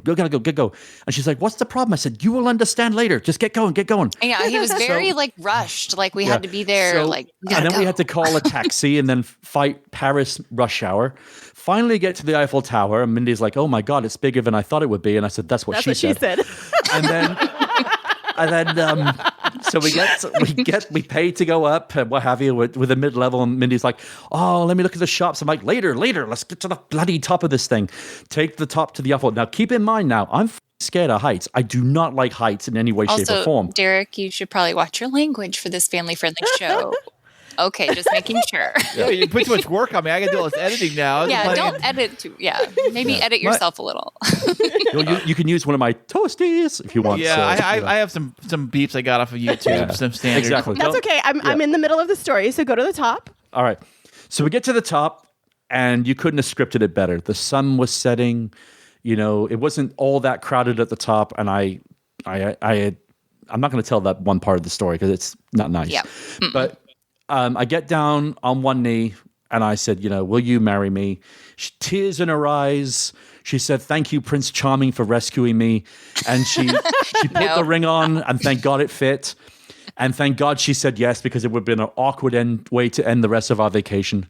go. And she's like, what's the problem? I said, you will understand later. Just get going. Yeah, he was very rushed. Like we had to be there. And then we had to call a taxi and then fight Paris rush hour. Finally get to the Eiffel Tower, and Mindy's like, oh my God, it's bigger than I thought it would be. And I said, that's what she said. And then so we pay to go up and what have you with a mid-level, and Mindy's like, oh, let me look at the shops. I'm like, later, let's get to the bloody top of this thing. Take the top to the Eiffel. Now keep in mind I'm scared of heights. I do not like heights in any way, shape, or form. Derek, you should probably watch your language for this family-friendly show. Okay, just making sure. Yeah, you put too much work on me. I got to do all this editing now. Yeah, don't edit. Maybe edit yourself a little. You can use one of my toasties if you want. Yeah, I have some beeps I got off of YouTube. Some standard. Exactly. That's okay. I'm in the middle of the story, so go to the top. All right. So we get to the top, and you couldn't have scripted it better. The sun was setting. It wasn't all that crowded at the top, and I'm not going to tell that one part of the story because it's not nice. Yeah. But I get down on one knee and I said, will you marry me? Tears in her eyes. She said, thank you, Prince Charming, for rescuing me. And she put the ring on, and thank God it fit. And thank God she said yes, because it would have been an awkward way to end the rest of our vacation.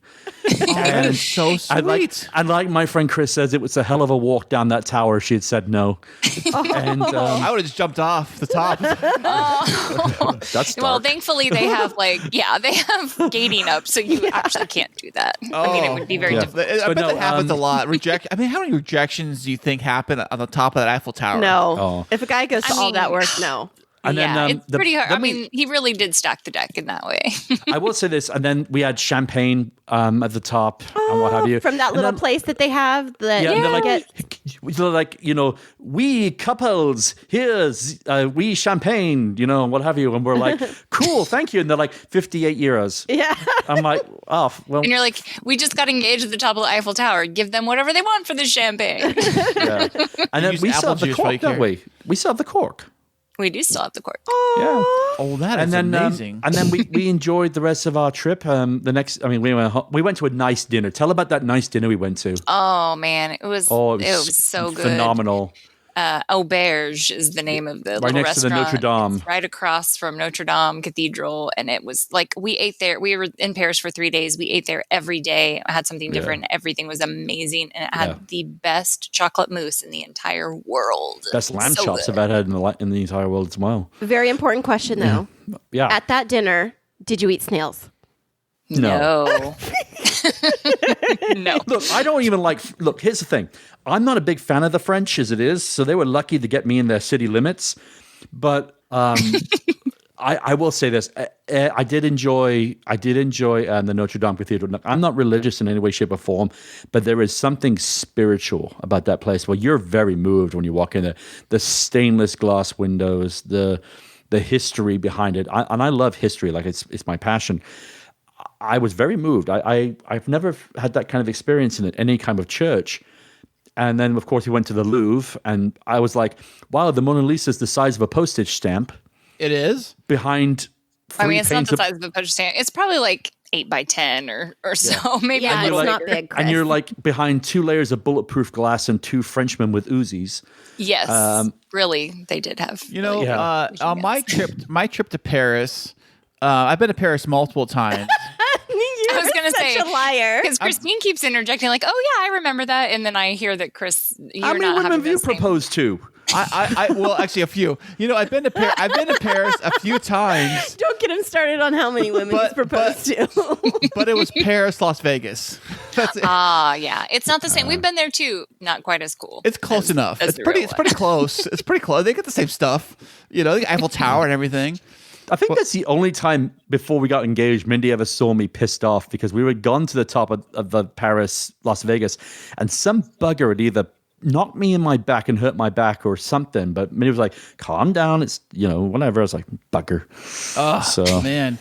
That is so sweet. And like my friend Kris says, it was a hell of a walk down that tower. She had said no. And I would have just jumped off the top. That's dark. Well, thankfully they have they have gating up, so you actually can't do that. I mean, it would be very difficult. I bet that happens a lot. How many rejections do you think happen on the top of that Eiffel Tower? No. Oh. If a guy goes to all that work, no. And then, it's pretty hard. I mean, he really did stack the deck in that way. I will say this, and then we had champagne at the top and what have you. From that little place that they have. They're like, we couples, here's we champagne, what have you. And we're like, cool, thank you. And they're like, 58 euros. Yeah. I'm like, oh, well. And you're like, we just got engaged at the top of the Eiffel Tower. Give them whatever they want for the champagne. Yeah. And then we still have the cork, don't we? We still have the cork. We do still have the cork. Yeah. Oh, that is amazing. And then we enjoyed the rest of our trip. We went to a nice dinner. Tell about that nice dinner we went to. Oh man, it was so good. Phenomenal. Auberge is the name of the right little next restaurant. to the Notre Dame. It's right across from Notre Dame Cathedral. And it was like, we ate there. We were in Paris for 3 days. We ate there every day. I had something different. Everything was amazing. And it had the best chocolate mousse in the entire world. Best lamb chops I've had in the entire world as well. Very important question, though. Yeah. At that dinner, did you eat snails? No. No. Look, I don't even look, here's the thing. I'm not a big fan of the French as it is, so they were lucky to get me in their city limits. But I will say this. I did enjoy the Notre Dame Cathedral. I'm not religious in any way, shape, or form, but there is something spiritual about that place. Well, you're very moved when you walk in there. The stainless glass windows, the history behind it. And I love history. Like it's my passion. I was very moved. I've never had that kind of experience in any kind of church. And then, of course, we went to the Louvre, and I was like, wow, the Mona Lisa is the size of a postage stamp. It is? Behind three it's not panes the size of a postage stamp. It's probably like 8 by 10 or so. Maybe Yeah, a it's little not bigger. big, Kris. And you're like behind 2 layers of bulletproof glass and 2 Frenchmen with Uzis. Yes, really, they did have. You know, Yeah. on my trip to Paris, I've been to Paris multiple times. I was going to say, such a liar. because Christine keeps interjecting, like, "Oh yeah, I remember that," and then I hear that Chris, you're How many not women having have you the same- proposed to? Well, actually, a few. You know, I've been to Paris a few times, Don't get him started on how many women he's proposed to. but it was Paris, Las Vegas. That's it. Yeah, it's not the same. We've been there too. Not quite as cool. It's close enough. as It's the pretty. real It's one. pretty close. It's pretty close. They get the same stuff. You know, the Eiffel Tower and everything. I think that's the only time before we got engaged Mindy ever saw me pissed off, because we were gone to the top of the Paris, Las Vegas, and some bugger had either knocked me in my back and hurt my back or something. But Mindy was like, calm down. It's, whatever. I was like, bugger. Oh, So- man.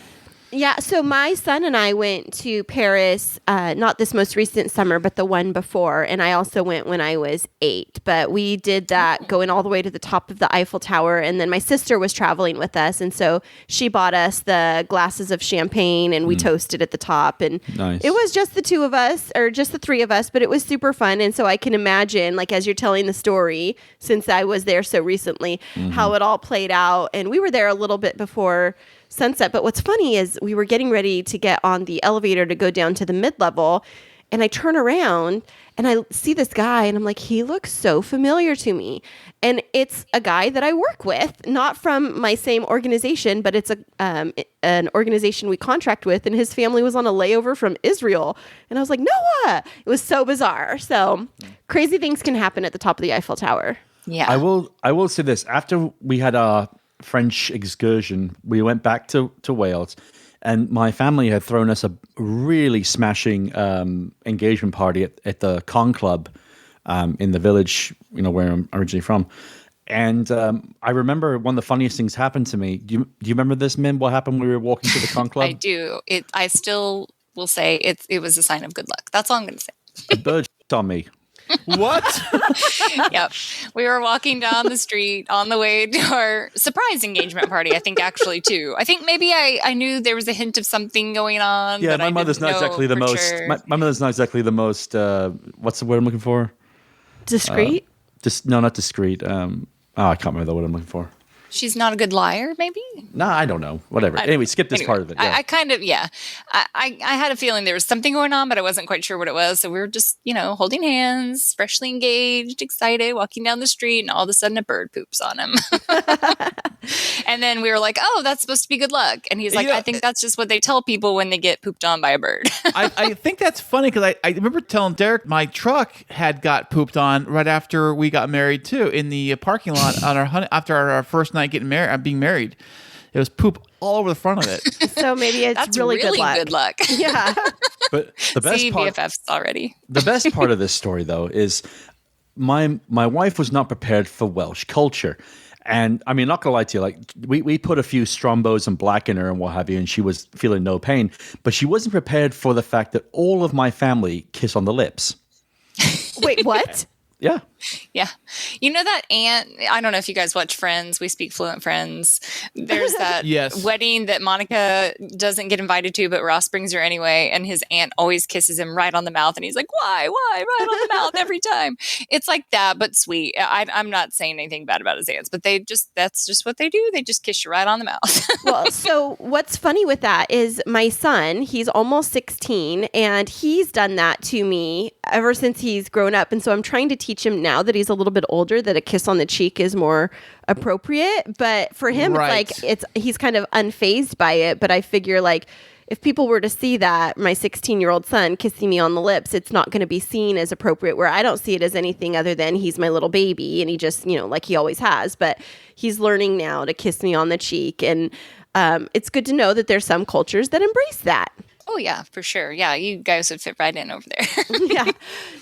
Yeah, so my son and I went to Paris, not this most recent summer, but the one before. And I also went when I was 8. But we did that going all the way to the top of the Eiffel Tower. And then my sister was traveling with us. And so she bought us the glasses of champagne and we toasted at the top. And Nice. it was just the 2 of us, or just the 3 of us, but it was super fun. And so I can imagine, like, as you're telling the story, since I was there so recently, how it all played out. And we were there a little bit before sunset. But what's funny is we were getting ready to get on the elevator to go down to the mid-level, and I turn around and I see this guy and I'm like, he looks so familiar to me. And it's a guy that I work with, not from my same organization, but it's an organization we contract with, and his family was on a layover from Israel. And I was like, Noah! It was so bizarre. So crazy things can happen at the top of the Eiffel Tower. Yeah, I will say this. After we had our French excursion, we went back to Wales, and my family had thrown us a really smashing engagement party at the Con Club in the village, where I'm originally from. And I remember one of the funniest things happened to me. Do you remember this, Min? What happened when we were walking to the Con Club? I do. I still will say it was a sign of good luck. That's all I'm going to say. A bird on me. What? Yep. We were walking down the street on the way to our surprise engagement party, I think, actually, too. I think maybe I knew there was a hint of something going on. Yeah, but my I mother's didn't not know exactly the for most. sure. My mother's not exactly the most. What's the word I'm looking for? Discreet? No, not discreet. I can't remember the word I'm looking for. She's not a good liar, maybe? No, I don't know. Whatever. Anyway, skip this part of it. Yeah. I kind of, yeah. I had a feeling there was something going on, but I wasn't quite sure what it was. So we were just, holding hands, freshly engaged, excited, walking down the street, and all of a sudden a bird poops on him. And then we were like, oh, that's supposed to be good luck. And he's like, Yeah. I think that's just what they tell people when they get pooped on by a bird. I think that's funny because I remember telling Derek my truck had got pooped on right after we got married too, in the parking lot on after our first night being married. It was poop all over the front of it. So maybe it's That's really, really good luck. Yeah. But the best See, part, BFFs already. the best part of this story, though, is my wife was not prepared for Welsh culture. And I mean, not gonna lie to you, like we put a few Strombos and black in her and what have you, and she was feeling no pain. But she wasn't prepared for the fact that all of my family kiss on the lips. Wait, what? Yeah. Yeah. You know that aunt, I don't know if you guys watch Friends, We Speak Fluent Friends. There's that Yes. wedding that Monica doesn't get invited to, but Ross brings her anyway. And his aunt always kisses him right on the mouth. And he's like, why, right on the mouth every time. It's like that, but sweet. I'm not saying anything bad about his aunts, but that's just what they do. They just kiss you right on the mouth. Well, so what's funny with that is my son, he's almost 16, and he's done that to me ever since he's grown up. And so I'm trying to teach him now that he's a little bit older that a kiss on the cheek is more appropriate. But for him, Right. it's like he's kind of unfazed by it. But I figure, like, if people were to see that my 16-year-old son kissing me on the lips, it's not going to be seen as appropriate, where I don't see it as anything other than he's my little baby and he just, like he always has. But he's learning now to kiss me on the cheek. And it's good to know that there's some cultures that embrace that. Oh, yeah, for sure. Yeah, you guys would fit right in over there. Yeah.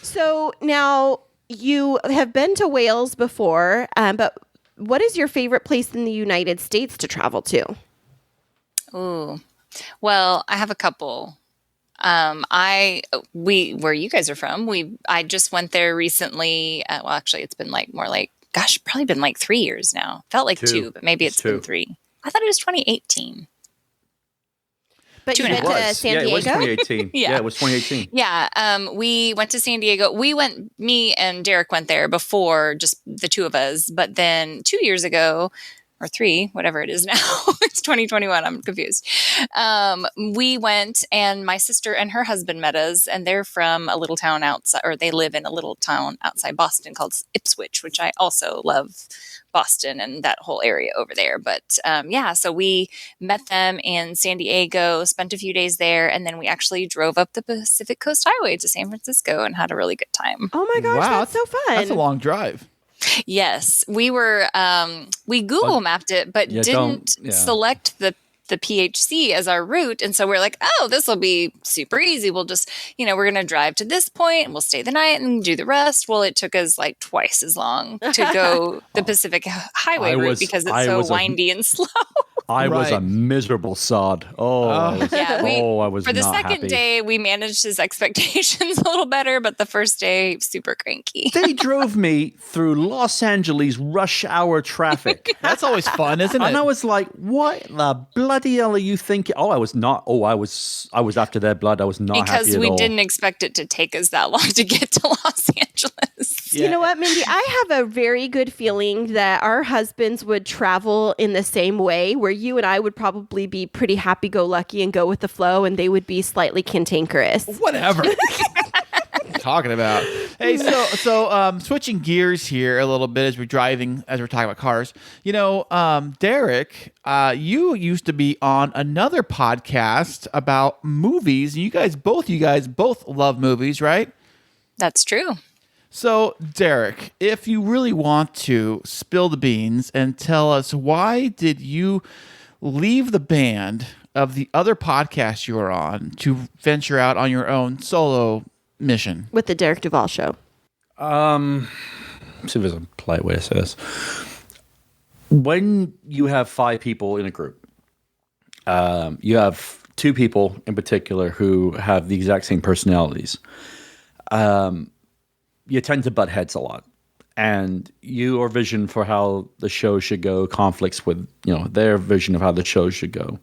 So now you have been to Wales before, but what is your favorite place in the United States to travel to? Ooh. Well, I have a couple. Where you guys are from, I just went there recently. Well, actually, it's been like more like, gosh, probably been like 3 years now. Felt like 2, but maybe it's been 3. I thought it was 2018. But you went to San Diego? Yeah, it was 2018. Yeah. It was 2018. Yeah, we went to San Diego. Me and Derek went there before, just the two of us. But then 2 years ago, or 3, whatever it is now, it's 2021. I'm confused. We went, and my sister and her husband met us, and they're from a little town outside, or they live in a little town outside Boston called Ipswich, which I also love. Boston and that whole area over there. But so we met them in San Diego, spent a few days there, and then we actually drove up the Pacific Coast Highway to San Francisco and had a really good time. Oh my gosh, Wow, that's so fun. That's a long drive. Yes, we were, we Google mapped it, but didn't select the PHC as our route. And so we're like, oh, this will be super easy. We'll just, we're going to drive to this point and we'll stay the night and do the rest. Well, it took us like twice as long to go the Pacific Highway route because it's so windy and slow. I was a miserable sod. I was for the not second happy. day, we managed his expectations a little better, but the first day, super cranky. They drove me through Los Angeles rush hour traffic. That's always fun, isn't it? And I was like, what the bloody hell are you thinking? Oh, I was not. Oh, I was after their blood. I was not happy because at we all. didn't expect it to take us that long to get to Los Angeles. You know what, Mindy? I have a very good feeling that our husbands would travel in the same way, where you and I would probably be pretty happy-go-lucky and go with the flow, and they would be slightly cantankerous. Whatever. Talking about. Hey, so switching gears here a little bit as we're talking about cars. Derek, you used to be on another podcast about movies. You guys both love movies, right? That's true. So, Derek, if you really want to spill the beans and tell us, why did you leave the band of the other podcast you were on to venture out on your own solo mission? With the Derek Duvall Show. See if there's a polite way to say this. When you have 5 people in a group, you have 2 people in particular who have the exact same personalities. You tend to butt heads a lot, and your vision for how the show should go conflicts with their vision of how the show should go.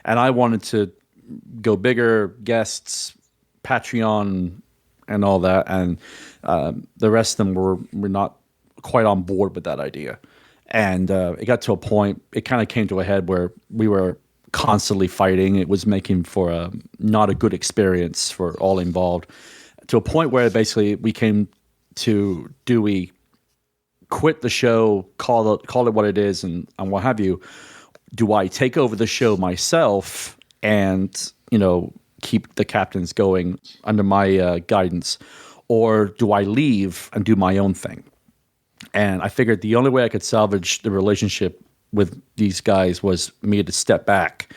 And I wanted to go bigger, guests, Patreon, and all that, and the rest of them were not quite on board with that idea. And it got to a point, it kind of came to a head where we were constantly fighting. It was making for not a good experience for all involved, to a point where basically we came to, do we quit the show, call it what it is, and what have you? Do I take over the show myself and keep the captains going under my guidance, or do I leave and do my own thing? And I figured the only way I could salvage the relationship with these guys was me to step back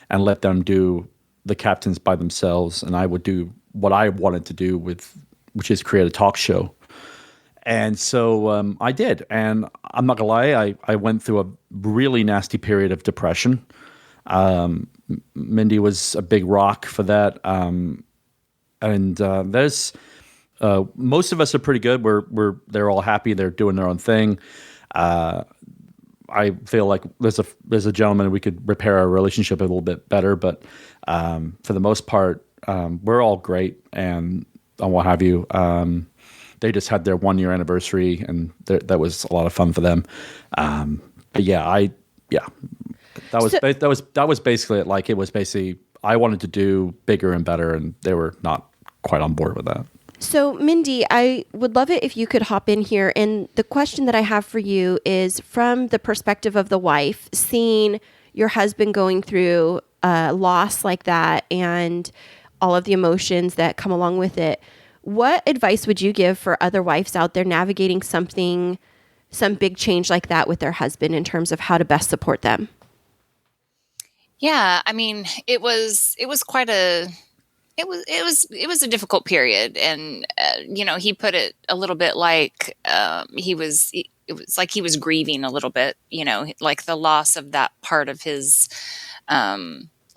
and let them do the captains by themselves, and I would do what I wanted to do, which is create a talk show. And so I did. And I'm not going to lie, I went through a really nasty period of depression. Mindy was a big rock for that. There's most of us are pretty good. They're all happy. They're doing their own thing. I feel like there's a gentleman we could repair our relationship a little bit better. But for the most part, we're all great and what have you. They just had their 1-year anniversary, and that was a lot of fun for them. But that was basically it. Like, it was basically, I wanted to do bigger and better, and they were not quite on board with that. So, Mindy, I would love it if you could hop in here. And the question that I have for you is, from the perspective of the wife, seeing your husband going through loss like that and all of the emotions that come along with it, what advice would you give for other wives out there navigating some big change like that with their husband, in terms of how to best support them? Yeah, I mean, it was a difficult period, and he put it a little bit like it was like he was grieving a little bit, like the loss of that part of his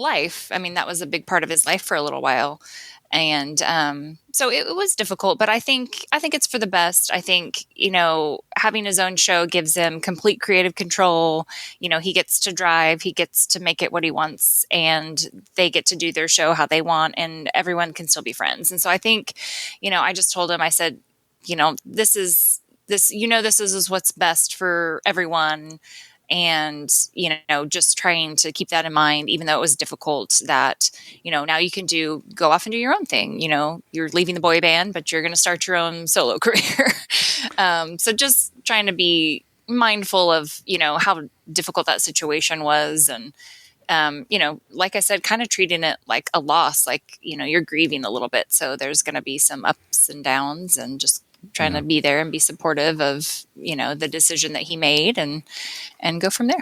life. I mean, that was a big part of his life for a little while. And so it was difficult, but I think it's for the best. I think, having his own show gives him complete creative control. He gets to drive, he gets to make it what he wants, and they get to do their show how they want, and everyone can still be friends. And so I think, I just told him, I said, this is what's best for everyone. And, just trying to keep that in mind, even though it was difficult, that, now you can go off and do your own thing. You're leaving the boy band, but you're going to start your own solo career. So just trying to be mindful of, how difficult that situation was. And, like I said, kind of treating it like a loss, like, you're grieving a little bit. So there's going to be some ups and downs, and just trying to be there and be supportive of, the decision that he made, and go from there.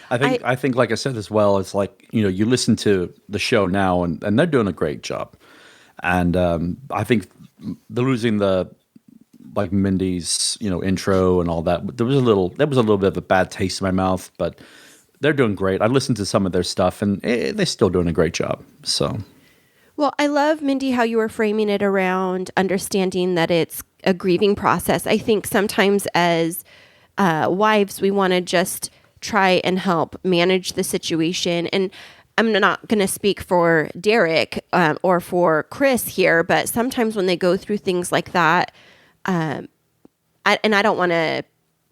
I think, like I said as well, it's like, you listen to the show now, and they're doing a great job. And I think losing like Mindy's, intro and all that, there was a little bit of a bad taste in my mouth, but they're doing great. I listened to some of their stuff, and they're still doing a great job. So. Well, I love, Mindy, how you were framing it around understanding that it's a grieving process. I think sometimes as wives, we want to just try and help manage the situation. And I'm not going to speak for Derek or for Kris here, but sometimes when they go through things like that, and I don't want to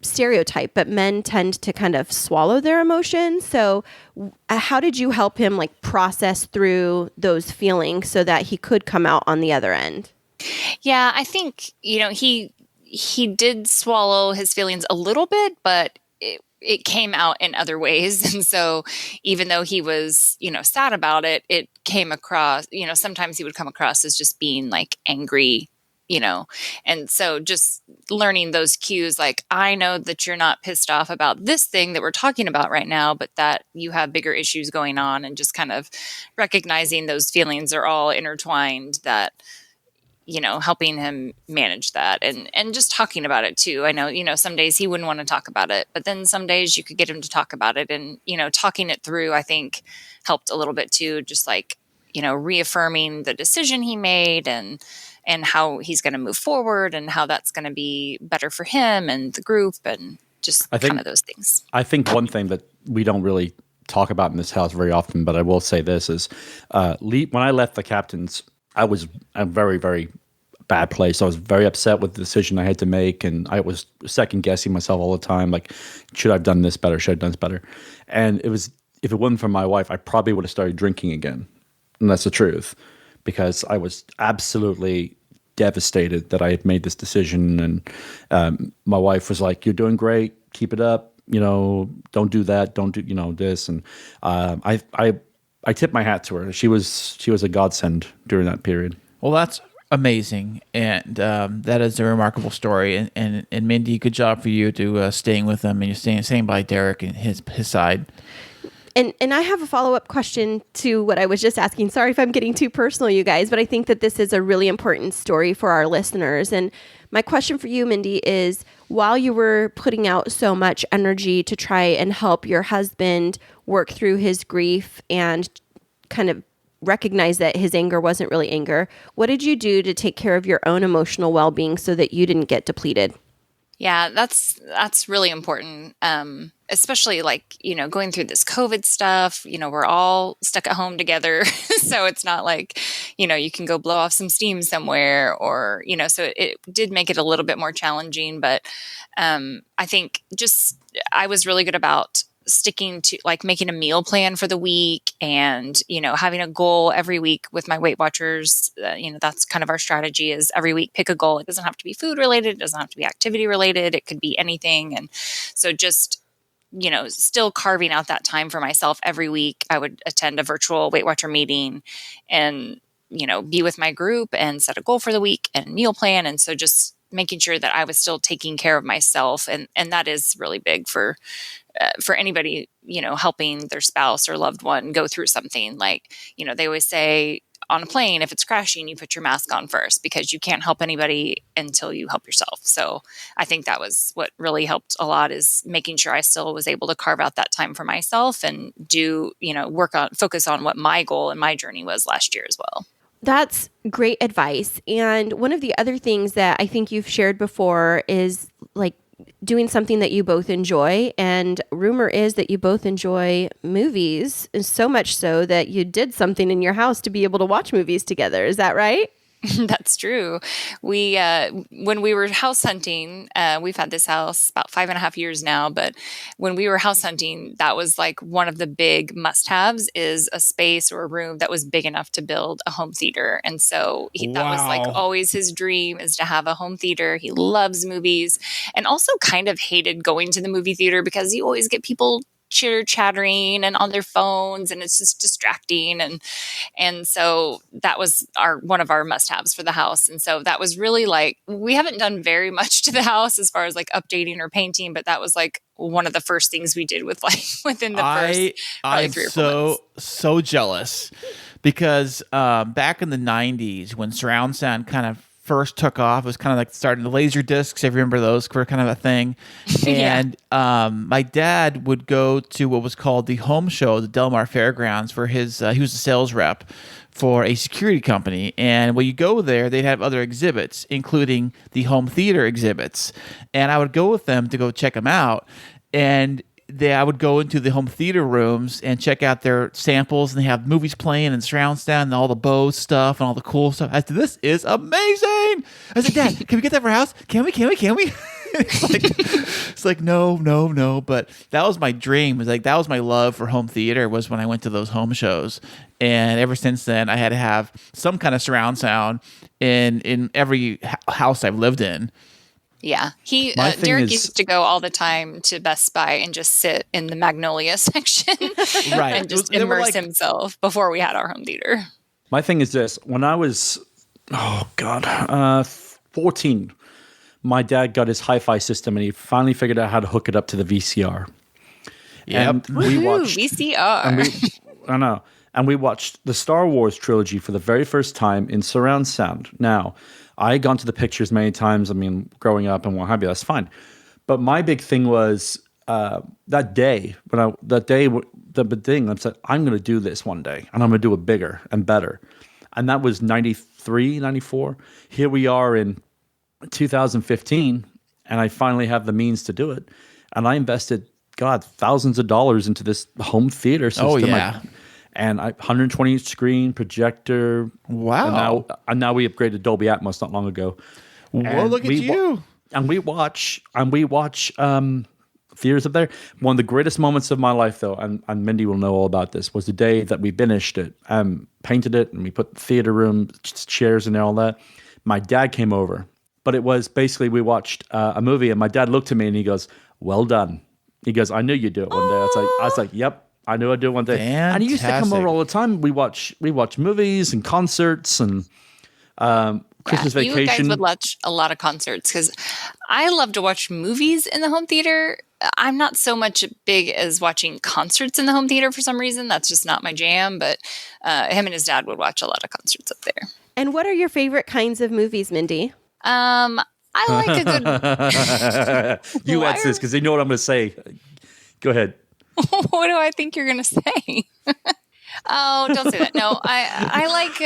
stereotype, but men tend to kind of swallow their emotions. So how did you help him like process through those feelings so that he could come out on the other end? Yeah, I think, he did swallow his feelings a little bit, but it came out in other ways. And so even though he was, sad about it, it came across, sometimes he would come across as just being like angry, and so just learning those cues, like, I know that you're not pissed off about this thing that we're talking about right now, but that you have bigger issues going on, and just kind of recognizing those feelings are all intertwined, that, helping him manage that, and just talking about it too. I know, some days he wouldn't want to talk about it, but then some days you could get him to talk about it, and, talking it through, I think helped a little bit too, just like, reaffirming the decision he made, and how he's going to move forward, and how that's going to be better for him and the group, and just kind of those things. I think one thing that we don't really talk about in this house very often, but I will say this is, when I left the Captains, I was a very, very bad place. I was very upset with the decision I had to make, and I was second guessing myself all the time. Like, should I have done this better? Should I have done this better? And if it wasn't for my wife, I probably would have started drinking again. And that's the truth, because I was absolutely devastated that I had made this decision. And my wife was like, "You're doing great. Keep it up. Don't do that. Don't do, this." And I tip my hat to her. She was a godsend during that period. Well, that's amazing, and that is a remarkable story. And Mindy, good job for you to staying with them, and you're staying by Derek and his side. And I have a follow-up question to what I was just asking. Sorry if I'm getting too personal, you guys, but I think that this is a really important story for our listeners. And my question for you, Mindy, is while you were putting out so much energy to try and help your husband work through his grief and kind of recognize that his anger wasn't really anger, what did you do to take care of your own emotional well-being so that you didn't get depleted? Yeah, that's really important. Especially like, going through this COVID stuff, we're all stuck at home together. So it's not like, you can go blow off some steam somewhere, or, so it did make it a little bit more challenging. But I think I was really good about sticking to like making a meal plan for the week, and having a goal every week with my Weight Watchers. That's kind of our strategy, is every week pick a goal. It doesn't have to be food related, it doesn't have to be activity related, it could be anything. And so just still carving out that time for myself every week. I would attend a virtual Weight Watcher meeting, and be with my group and set a goal for the week and meal plan. And so just making sure that I was still taking care of myself, and that is really big for anybody, helping their spouse or loved one go through something. Like, they always say on a plane, if it's crashing, you put your mask on first because you can't help anybody until you help yourself. So I think that was what really helped a lot, is making sure I still was able to carve out that time for myself and do, focus on what my goal and my journey was last year as well. That's great advice. And one of the other things that I think you've shared before is like doing something that you both enjoy. And rumor is that you both enjoy movies, and so much so that you did something in your house to be able to watch movies together. Is that right? That's true. We, when we were house hunting, we've had this house about 5.5 years now, but when we were house hunting, that was like one of the big must-haves, is a space or a room that was big enough to build a home theater. And so that was like always his dream, is to have a home theater. He loves movies, and also kind of hated going to the movie theater because you always get people chitter-chattering and on their phones, and it's just distracting. And so that was one of our must-haves for the house. And so that was really like, we haven't done very much to the house as far as like updating or painting, but that was like one of the first things we did with like within the first I'm 3 or 4 months. so jealous, because back in the 90s when surround sound kind of first took off, it was kind of like starting the laser discs. I remember those were kind of a thing. And my dad would go to what was called the home show, the Del Mar Fairgrounds, for his, he was a sales rep for a security company. And when you go there, they'd have other exhibits, including the home theater exhibits. And I would go with them to go check them out. And I would go into the home theater rooms and check out their samples, and they have movies playing and surround sound and all the Bose stuff and all the cool stuff. I said, this is amazing. I said, Dad, can we get that for a house? Can we? It's like, no. But that was my dream. It was like, that was my love for home theater, was when I went to those home shows. And ever since then, I had to have some kind of surround sound in every house I've lived in. Yeah, Derek used to go all the time to Best Buy and just sit in the Magnolia section, right, and just immerse himself before we had our home theater. My thing is this: when I was, 14, my dad got his hi-fi system, and he finally figured out how to hook it up to the VCR. Yep. And we watched VCR. I know. And we watched the Star Wars trilogy for the very first time in surround sound. Now, I had gone to the pictures many times. I mean, growing up and what have you, that's fine. But my big thing was that day, I said, I'm going to do this one day, and I'm going to do it bigger and better. And that was 93, 94. Here we are in 2015, and I finally have the means to do it. And I invested, thousands of dollars into this home theater system. Oh, yeah. And 120 inch screen projector. Wow! And now we upgraded Dolby Atmos not long ago. Well, look at you! And we watch theaters up there. One of the greatest moments of my life, though, and Mindy will know all about this, was the day that we finished it, painted it, and we put the theater room chairs in there, all that. My dad came over, but it was basically, we watched a movie, and my dad looked at me and he goes, "Well done." He goes, "I knew you'd do it one day." I was like, "Yep. I knew I'd do it one day." Fantastic. And he used to come over all the time. We watch movies and concerts and Christmas vacation. You guys would watch a lot of concerts, because I love to watch movies in the home theater. I'm not so much big as watching concerts in the home theater for some reason. That's just not my jam. But him and his dad would watch a lot of concerts up there. And what are your favorite kinds of movies, Mindy? I like a good. You answer this because they know what I'm going to say. Go ahead. What do I think you're going to say? Oh, don't say that. No, I like,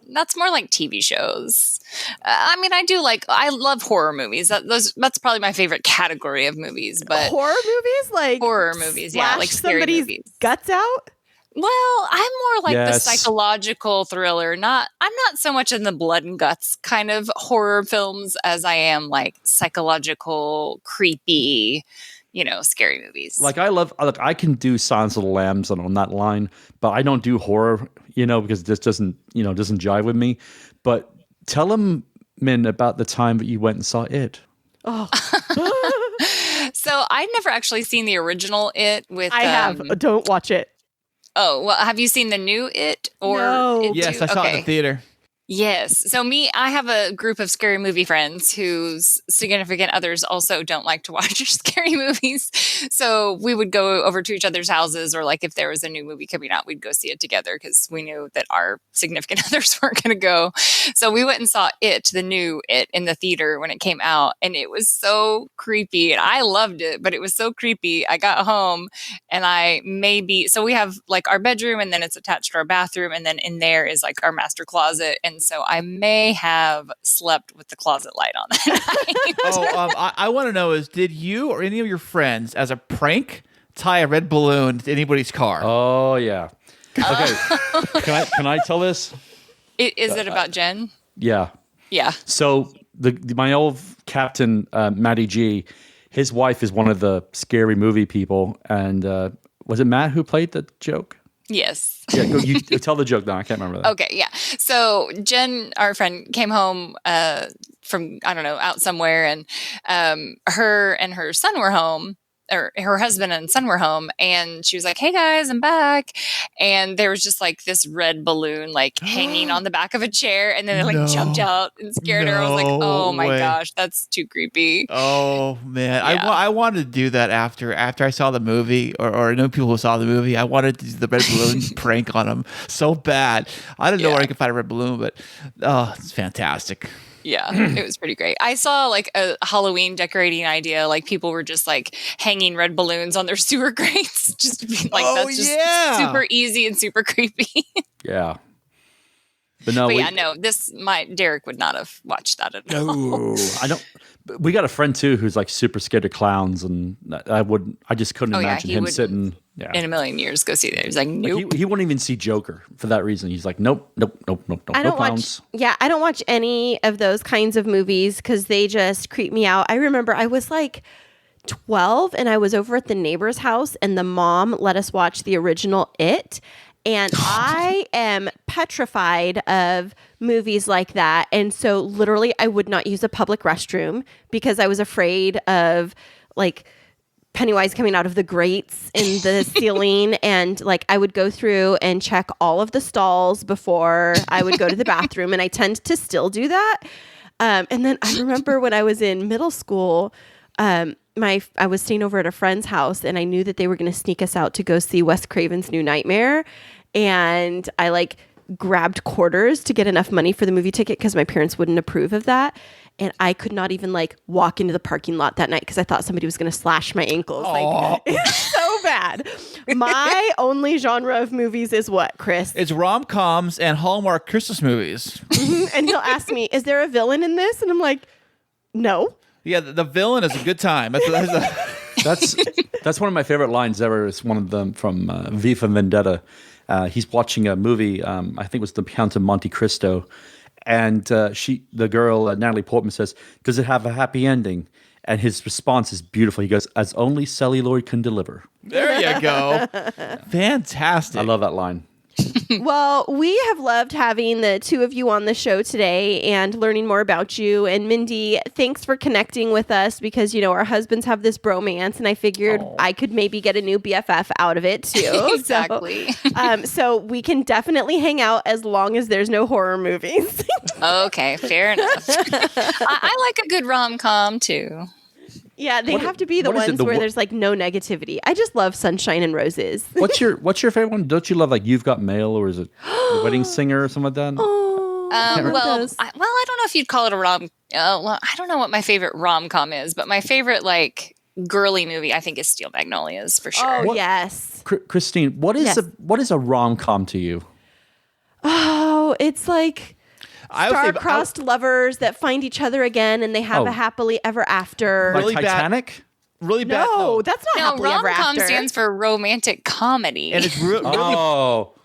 that's more like TV shows. I mean, I love horror movies. That's probably my favorite category of movies. But horror movies? Like horror movies, yeah, like scary somebody's movies. Guts out? Well, I'm more like the Yes. psychological thriller. I'm not so much in the blood and guts kind of horror films as I am like psychological, creepy, scary movies. Like I can do Silence of the Lambs on that line, but I don't do horror, because this doesn't jive with me. But tell them, Min, about the time that you went and saw It. Oh, So I'd never actually seen the original It with. I have. Don't watch it. Oh, well, have you seen the new It? Or No. It Yes, too? I saw it in Okay. the theater. Yes. So I have a group of scary movie friends whose significant others also don't like to watch scary movies. So we would go over to each other's houses, or like if there was a new movie coming out, we'd go see it together because we knew that our significant others weren't going to go. So we went and saw the new It in the theater when it came out, and it was so creepy. And I loved it, but it was so creepy. I got home and so we have like our bedroom, and then it's attached to our bathroom, and then in there is like our master closet. And so I may have slept with the closet light on that night. I want to know did you or any of your friends, as a prank, tie a red balloon to anybody's car? Oh yeah. Okay. Can I tell this? Is it about Jen? Yeah. Yeah. So my old captain, Matty G, his wife is one of the scary movie people, and was it Matt who played the joke? Yes. Yeah, you tell the joke now. I can't remember that. Okay, yeah. So Jen, our friend, came home from, I don't know, out somewhere, and her and her son were home, or her husband and son were home, and she was like, "Hey guys, I'm back." And there was just like this red balloon like hanging on the back of a chair, and then it like jumped out and scared her. I was like, "Oh my gosh, that's too creepy." Oh man, Yeah. I wanted to do that after I saw the movie, or I know people who saw the movie. I wanted to do the red balloon prank on them so bad. I didn't know where I could find a red balloon, but it's fantastic. Yeah, it was pretty great. I saw like a Halloween decorating idea. Like people were just like hanging red balloons on their sewer grates. Just to be like, that's just super easy and super creepy. Yeah. But no, Derek would not have watched that at all. No, I don't. We got a friend too who's like super scared of clowns, and I just couldn't imagine him sitting. Yeah. In a million years, go see that. He's like, nope. He wouldn't even see Joker for that reason. He's like, nope. I don't clowns. I don't watch any of those kinds of movies because they just creep me out. I remember I was like 12 and I was over at the neighbor's house, and the mom let us watch the original It. And I am petrified of movies like that. And so literally I would not use a public restroom because I was afraid of like Pennywise coming out of the grates in the ceiling. And like I would go through and check all of the stalls before I would go to the bathroom. And I tend to still do that. And then I remember when I was in middle school, I was staying over at a friend's house, and I knew that they were going to sneak us out to go see Wes Craven's New Nightmare. And I like grabbed quarters to get enough money for the movie ticket because my parents wouldn't approve of that. And I could not even like walk into the parking lot that night because I thought somebody was going to slash my ankles. Like, it's so bad. My only genre of movies is what, Kris? It's rom-coms and Hallmark Christmas movies. And he'll ask me, "Is there a villain in this?" And I'm like, "No." Yeah, the villain is a good time. That's one of my favorite lines ever. It's one of them from V for Vendetta. He's watching a movie. I think it was The Count of Monte Cristo, and the girl Natalie Portman says, "Does it have a happy ending?" And his response is beautiful. He goes, "As only celluloid can deliver." There you go. Fantastic. I love that line. Well, we have loved having the two of you on the show today and learning more about you. And Mindy, thanks for connecting with us because, you know, our husbands have this bromance, and I figured I could maybe get a new BFF out of it too. Exactly. So we can definitely hang out as long as there's no horror movies. Okay, fair enough. I like a good rom-com too. Yeah, they have to be the ones where there's like no negativity. I just love Sunshine and Roses. What's your favorite one? Don't you love like You've Got Mail, or is it The Wedding Singer or something like that? I don't know if you'd call it a rom. I don't know what my favorite rom-com is, but my favorite like girly movie I think is Steel Magnolias for sure. Oh, yes. Christine, what is a rom-com to you? Oh, it's like star-crossed lovers that find each other again, and they have a happily ever after. Like Titanic? Really bad. No, that's not happily ever after. Rom-com stands for romantic comedy. And it's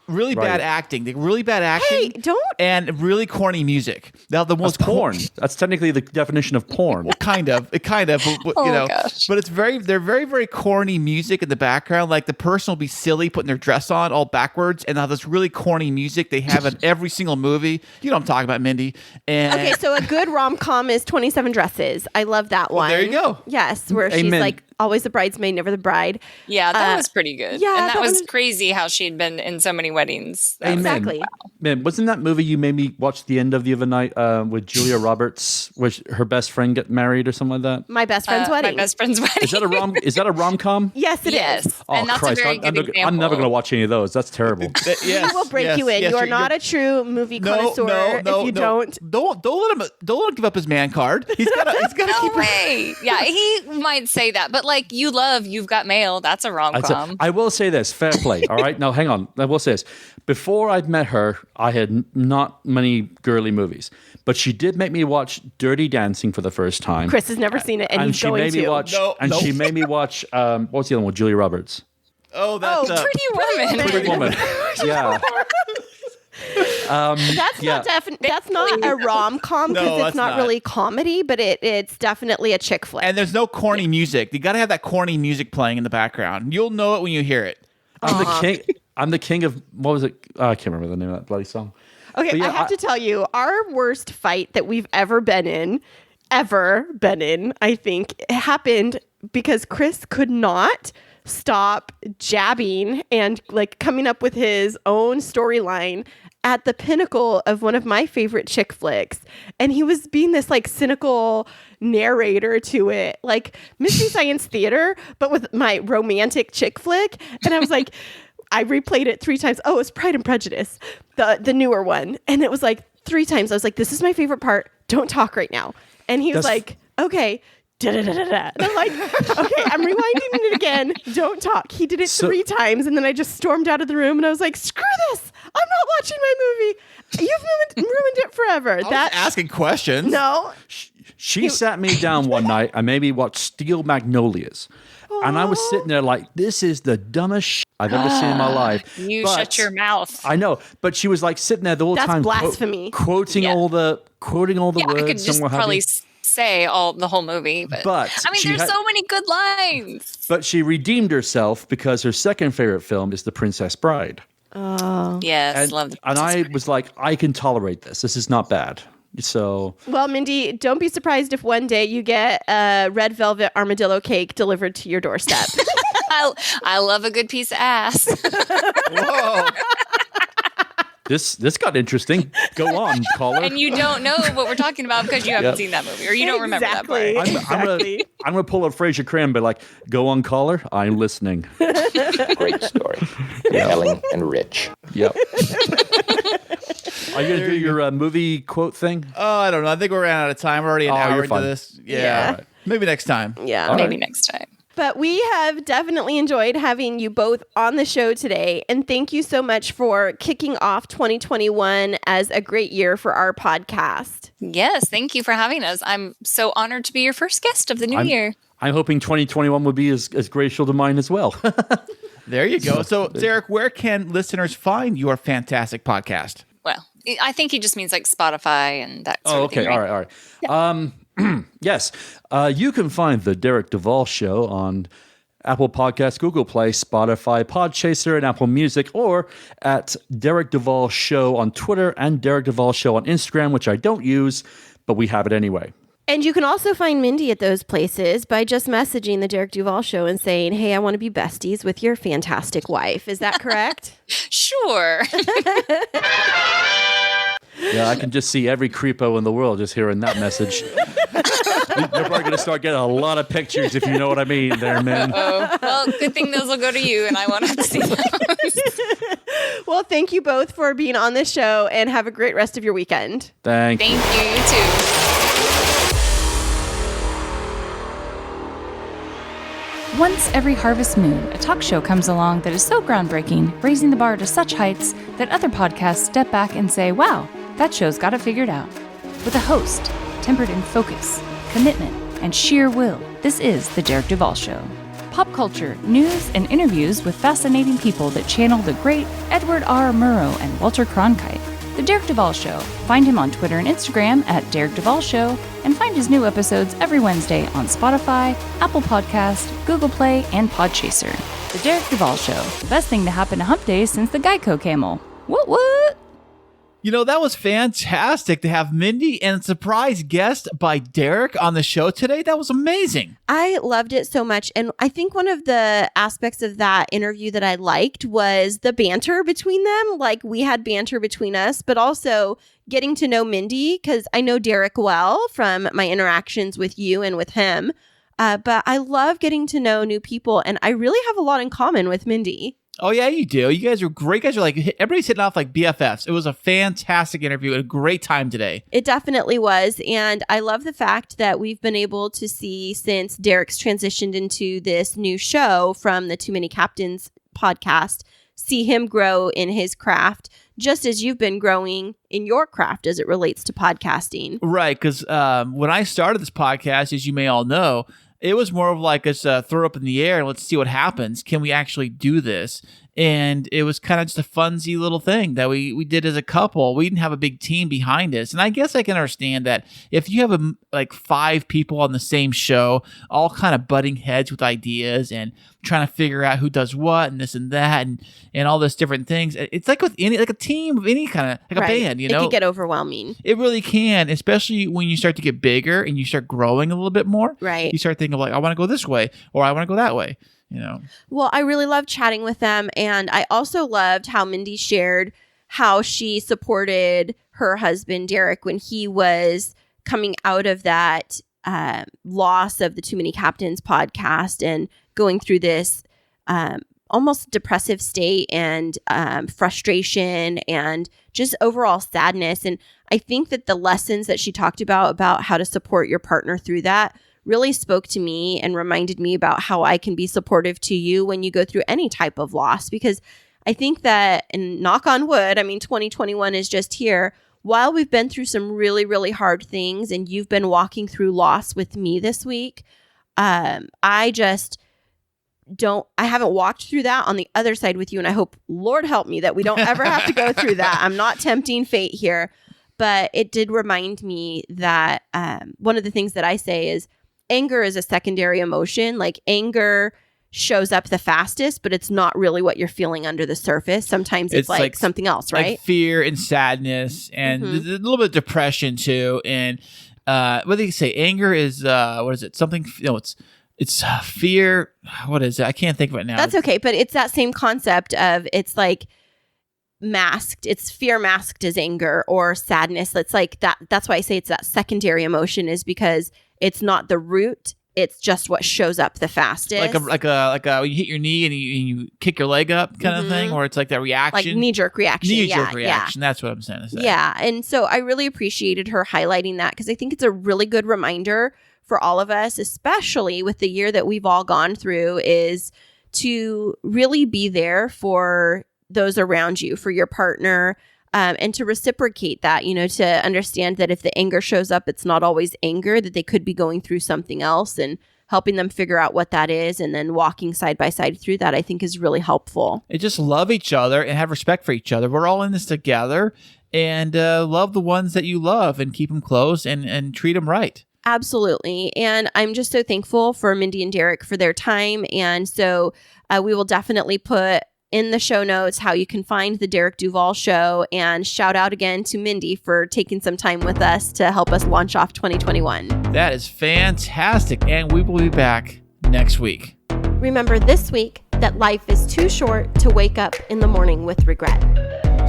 really bad acting. Really bad acting. Hey, don't. And really corny music. Now the most porn. That's technically the definition of porn. Well, kind of. But, you know. Gosh. But they're very, very corny music in the background. Like the person will be silly putting their dress on all backwards, and now this really corny music they have in every single movie. You know what I'm talking about, Mindy. And okay, so a good rom-com is 27 Dresses. I love that one. There you go. Yes, where she's like Always the bridesmaid, never the bride. Yeah, that was pretty good. yeah, and that that was was- crazy how she'd been in so many weddings. That Hey, was- Exactly. Man, wasn't that movie you made me watch the end of the other night with Julia Roberts, where her best friend got married or something like that? My best friend's My wedding. best friend's wedding. Is that a rom-com? Yes, it is. Yes. Oh, and that's Christ. a very I'm good example. I'm never going to watch any of those. That's terrible. Yes, We'll break yes, you in. yes, you are you're- not a true movie connoisseur if you don't. Don't let him give up his man card. He's got to No keep way. Yeah, he might say that, but like You've Got Mail, that's a rom-com. I will say this, fair play. All right, now hang on. I will say this. Before I'd met her, I had not many girly movies, but she did make me watch Dirty Dancing for the first time. Chris has never seen it, and he's she going made me to. watch. No, and no. she made me watch. What was the other one? Julia Roberts. Oh, that's Pretty Woman. Pretty Woman. Yeah. That's Yeah. That's not a rom com because No, it's that's not not. really comedy, but it's definitely a chick flick. And there's no corny music. You got to have that corny music playing in the background. You'll know it when you hear it. I'm the king of what was it? I can't remember the name of that bloody song. Okay, But yeah, I have to tell you, our worst fight that we've ever been in, I think, happened because Chris could not stop jabbing and like coming up with his own storyline at the pinnacle of one of my favorite chick flicks. And he was being this like cynical narrator to it, like Mystery Science Theater, but with my romantic chick flick. And I was like, I replayed it 3 times. Oh, it's Pride and Prejudice, the newer one. And it was like 3 times. I was like, this is my favorite part. Don't talk right now. And he was like, okay. Da-da-da-da-da. And I'm like, okay, I'm rewinding it again. Don't talk. He did it 3 times. And then I just stormed out of the room and I was like, screw this. I'm not watching my movie. You've ruined it forever. That's asking questions. No. She sat me down one night and made me watch Steel Magnolias. And I was sitting there like, this is the dumbest shit I've ever seen in my life. You But- shut your mouth. I know, but she was like sitting there the whole That's time, blasphemy. quoting Yeah. all the Yeah, I words. could just and what have probably you. say the whole movie, but I mean, she there's had- so many good lines. But she redeemed herself because her second favorite film is The Princess Bride. Yes, love the And I was like, I can tolerate this. This is not bad. So Well, Mindy, don't be surprised if one day you get a red velvet armadillo cake delivered to your doorstep. I love a good piece of ass. Whoa. this got interesting. Go on, caller. And you don't know what we're talking about because you haven't Yep. seen that movie or you don't remember that part. Exactly. I'm gonna pull a Fraser Crane, but like, go on, caller. I'm listening. Great story. Compelling and rich. Yep. Are you gonna do your movie quote thing? Oh, I don't know. I think we're ran out of time. We're already an hour you're into fine. this. Yeah. Yeah. All right. Maybe next time. Yeah. Maybe next time. But we have definitely enjoyed having you both on the show today. And thank you so much for kicking off 2021 as a great year for our podcast. Yes, thank you for having us. I'm so honored to be your first guest of the new year. I'm hoping 2021 will be as gracious to mine as well. There you go. So, Derek, where can listeners find your fantastic podcast? Well, I think he just means like Spotify and that sort of thing. All Right? right. Yes. You can find The Derek Duvall Show on Apple Podcasts, Google Play, Spotify, Podchaser, and Apple Music, or at Derek Duvall Show on Twitter and Derek Duvall Show on Instagram, which I don't use, but we have it anyway. And you can also find Mindy at those places by just messaging the Derek Duvall Show and saying, hey, I want to be besties with your fantastic wife. Is that correct? Sure. Yeah, I can just see every creepo in the world just hearing that message. You're probably going to start getting a lot of pictures, if you know what I mean there, man. Well, good thing those will go to you and I won't have to see those. Well, thank you both for being on the show and have a great rest of your weekend. Thank Thank you, you too. Once every harvest moon, a talk show comes along that is so groundbreaking, raising the bar to such heights that other podcasts step back and say, wow, that show's got it figured out. With a host, tempered in focus, commitment, and sheer will, this is The Derek Duvall Show. Pop culture, news, and interviews with fascinating people that channel the great Edward R. Murrow and Walter Cronkite. The Derek Duvall Show. Find him on Twitter and Instagram at Derek Duvall Show, and find his new episodes every Wednesday on Spotify, Apple Podcast, Google Play, and Podchaser. The Derek Duvall Show. The best thing to happen to Hump Day since the Geico camel. What? That was fantastic to have Mindy and a surprise guest by Derek on the show today. That was amazing. I loved it so much. And I think one of the aspects of that interview that I liked was the banter between them. Like, we had banter between us, but also getting to know Mindy, because I know Derek well from my interactions with you and with him. But I love getting to know new people, and I really have a lot in common with Mindy. Oh, yeah, you do. You guys are great. You guys are like, everybody's hitting off like BFFs. It was a fantastic interview and a great time today. It definitely was. And I love the fact that we've been able to see, since Derek's transitioned into this new show from the Too Many Captains podcast, see him grow in his craft, just as you've been growing in your craft as it relates to podcasting. Right. Because when I started this podcast, as you may all know, it was more of like us throw up in the air and let's see what happens. Can we actually do this? And it was kind of just a funsy little thing that we did as a couple. We didn't have a big team behind us. And I guess I can understand that if you have like 5 people on the same show, all kind of butting heads with ideas and trying to figure out who does what and this and that and all those different things. It's like with like a team of any kind of, like a band, It can get overwhelming. It really can, especially when you start to get bigger and you start growing a little bit more. Right. You start thinking of like, I want to go this way or I want to go that way. Well, I really loved chatting with them. And I also loved how Mindy shared how she supported her husband, Derek, when he was coming out of that loss of the Too Many Captains podcast and going through this almost depressive state and frustration and just overall sadness. And I think that the lessons that she talked about how to support your partner through that really spoke to me and reminded me about how I can be supportive to you when you go through any type of loss. Because I think that, and knock on wood, 2021 is just here. While we've been through some really, really hard things and you've been walking through loss with me this week, I haven't walked through that on the other side with you. And I hope, Lord help me, that we don't ever have to go through that. I'm not tempting fate here, but it did remind me that one of the things that I say is, anger is a secondary emotion. Like, anger shows up the fastest, but it's not really what you're feeling under the surface. Sometimes it's like something else, right? Like fear and sadness and a little bit of depression too. And what do you say? Anger is what is it? Something? It's fear. What is it? I can't think of it now. That's okay, but it's that same concept of, it's like masked. It's fear masked as anger or sadness. It's like that. That's why I say it's that secondary emotion, is because it's not the root. It's just what shows up the fastest. Like a you hit your knee and you kick your leg up kind of thing, where it's like that reaction. Like knee-jerk reaction. Knee-jerk reaction. That's what I'm saying to say. Yeah. And so I really appreciated her highlighting that, because I think it's a really good reminder for all of us, especially with the year that we've all gone through, is to really be there for those around you, for your partner, and to reciprocate that, to understand that if the anger shows up, it's not always anger, that they could be going through something else, and helping them figure out what that is and then walking side by side through that, I think, is really helpful. And just love each other and have respect for each other. We're all in this together, and love the ones that you love and keep them close and treat them right. Absolutely. And I'm just so thankful for Mindy and Derek for their time. And so we will definitely put in the show notes how you can find the Derek Duvall Show, and shout out again to Mindy for taking some time with us to help us launch off 2021. That is fantastic. And we will be back next week. Remember this week that life is too short to wake up in the morning with regret.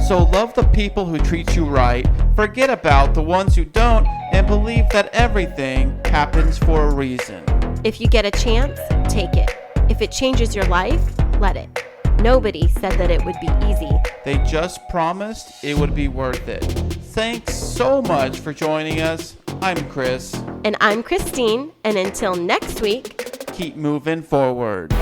So love the people who treat you right, forget about the ones who don't, and believe that everything happens for a reason. If you get a chance, take it. If it changes your life, let it. Nobody said that it would be easy. They just promised it would be worth it. Thanks so much for joining us. I'm Kris. And I'm Christine. And until next week, keep moving forward.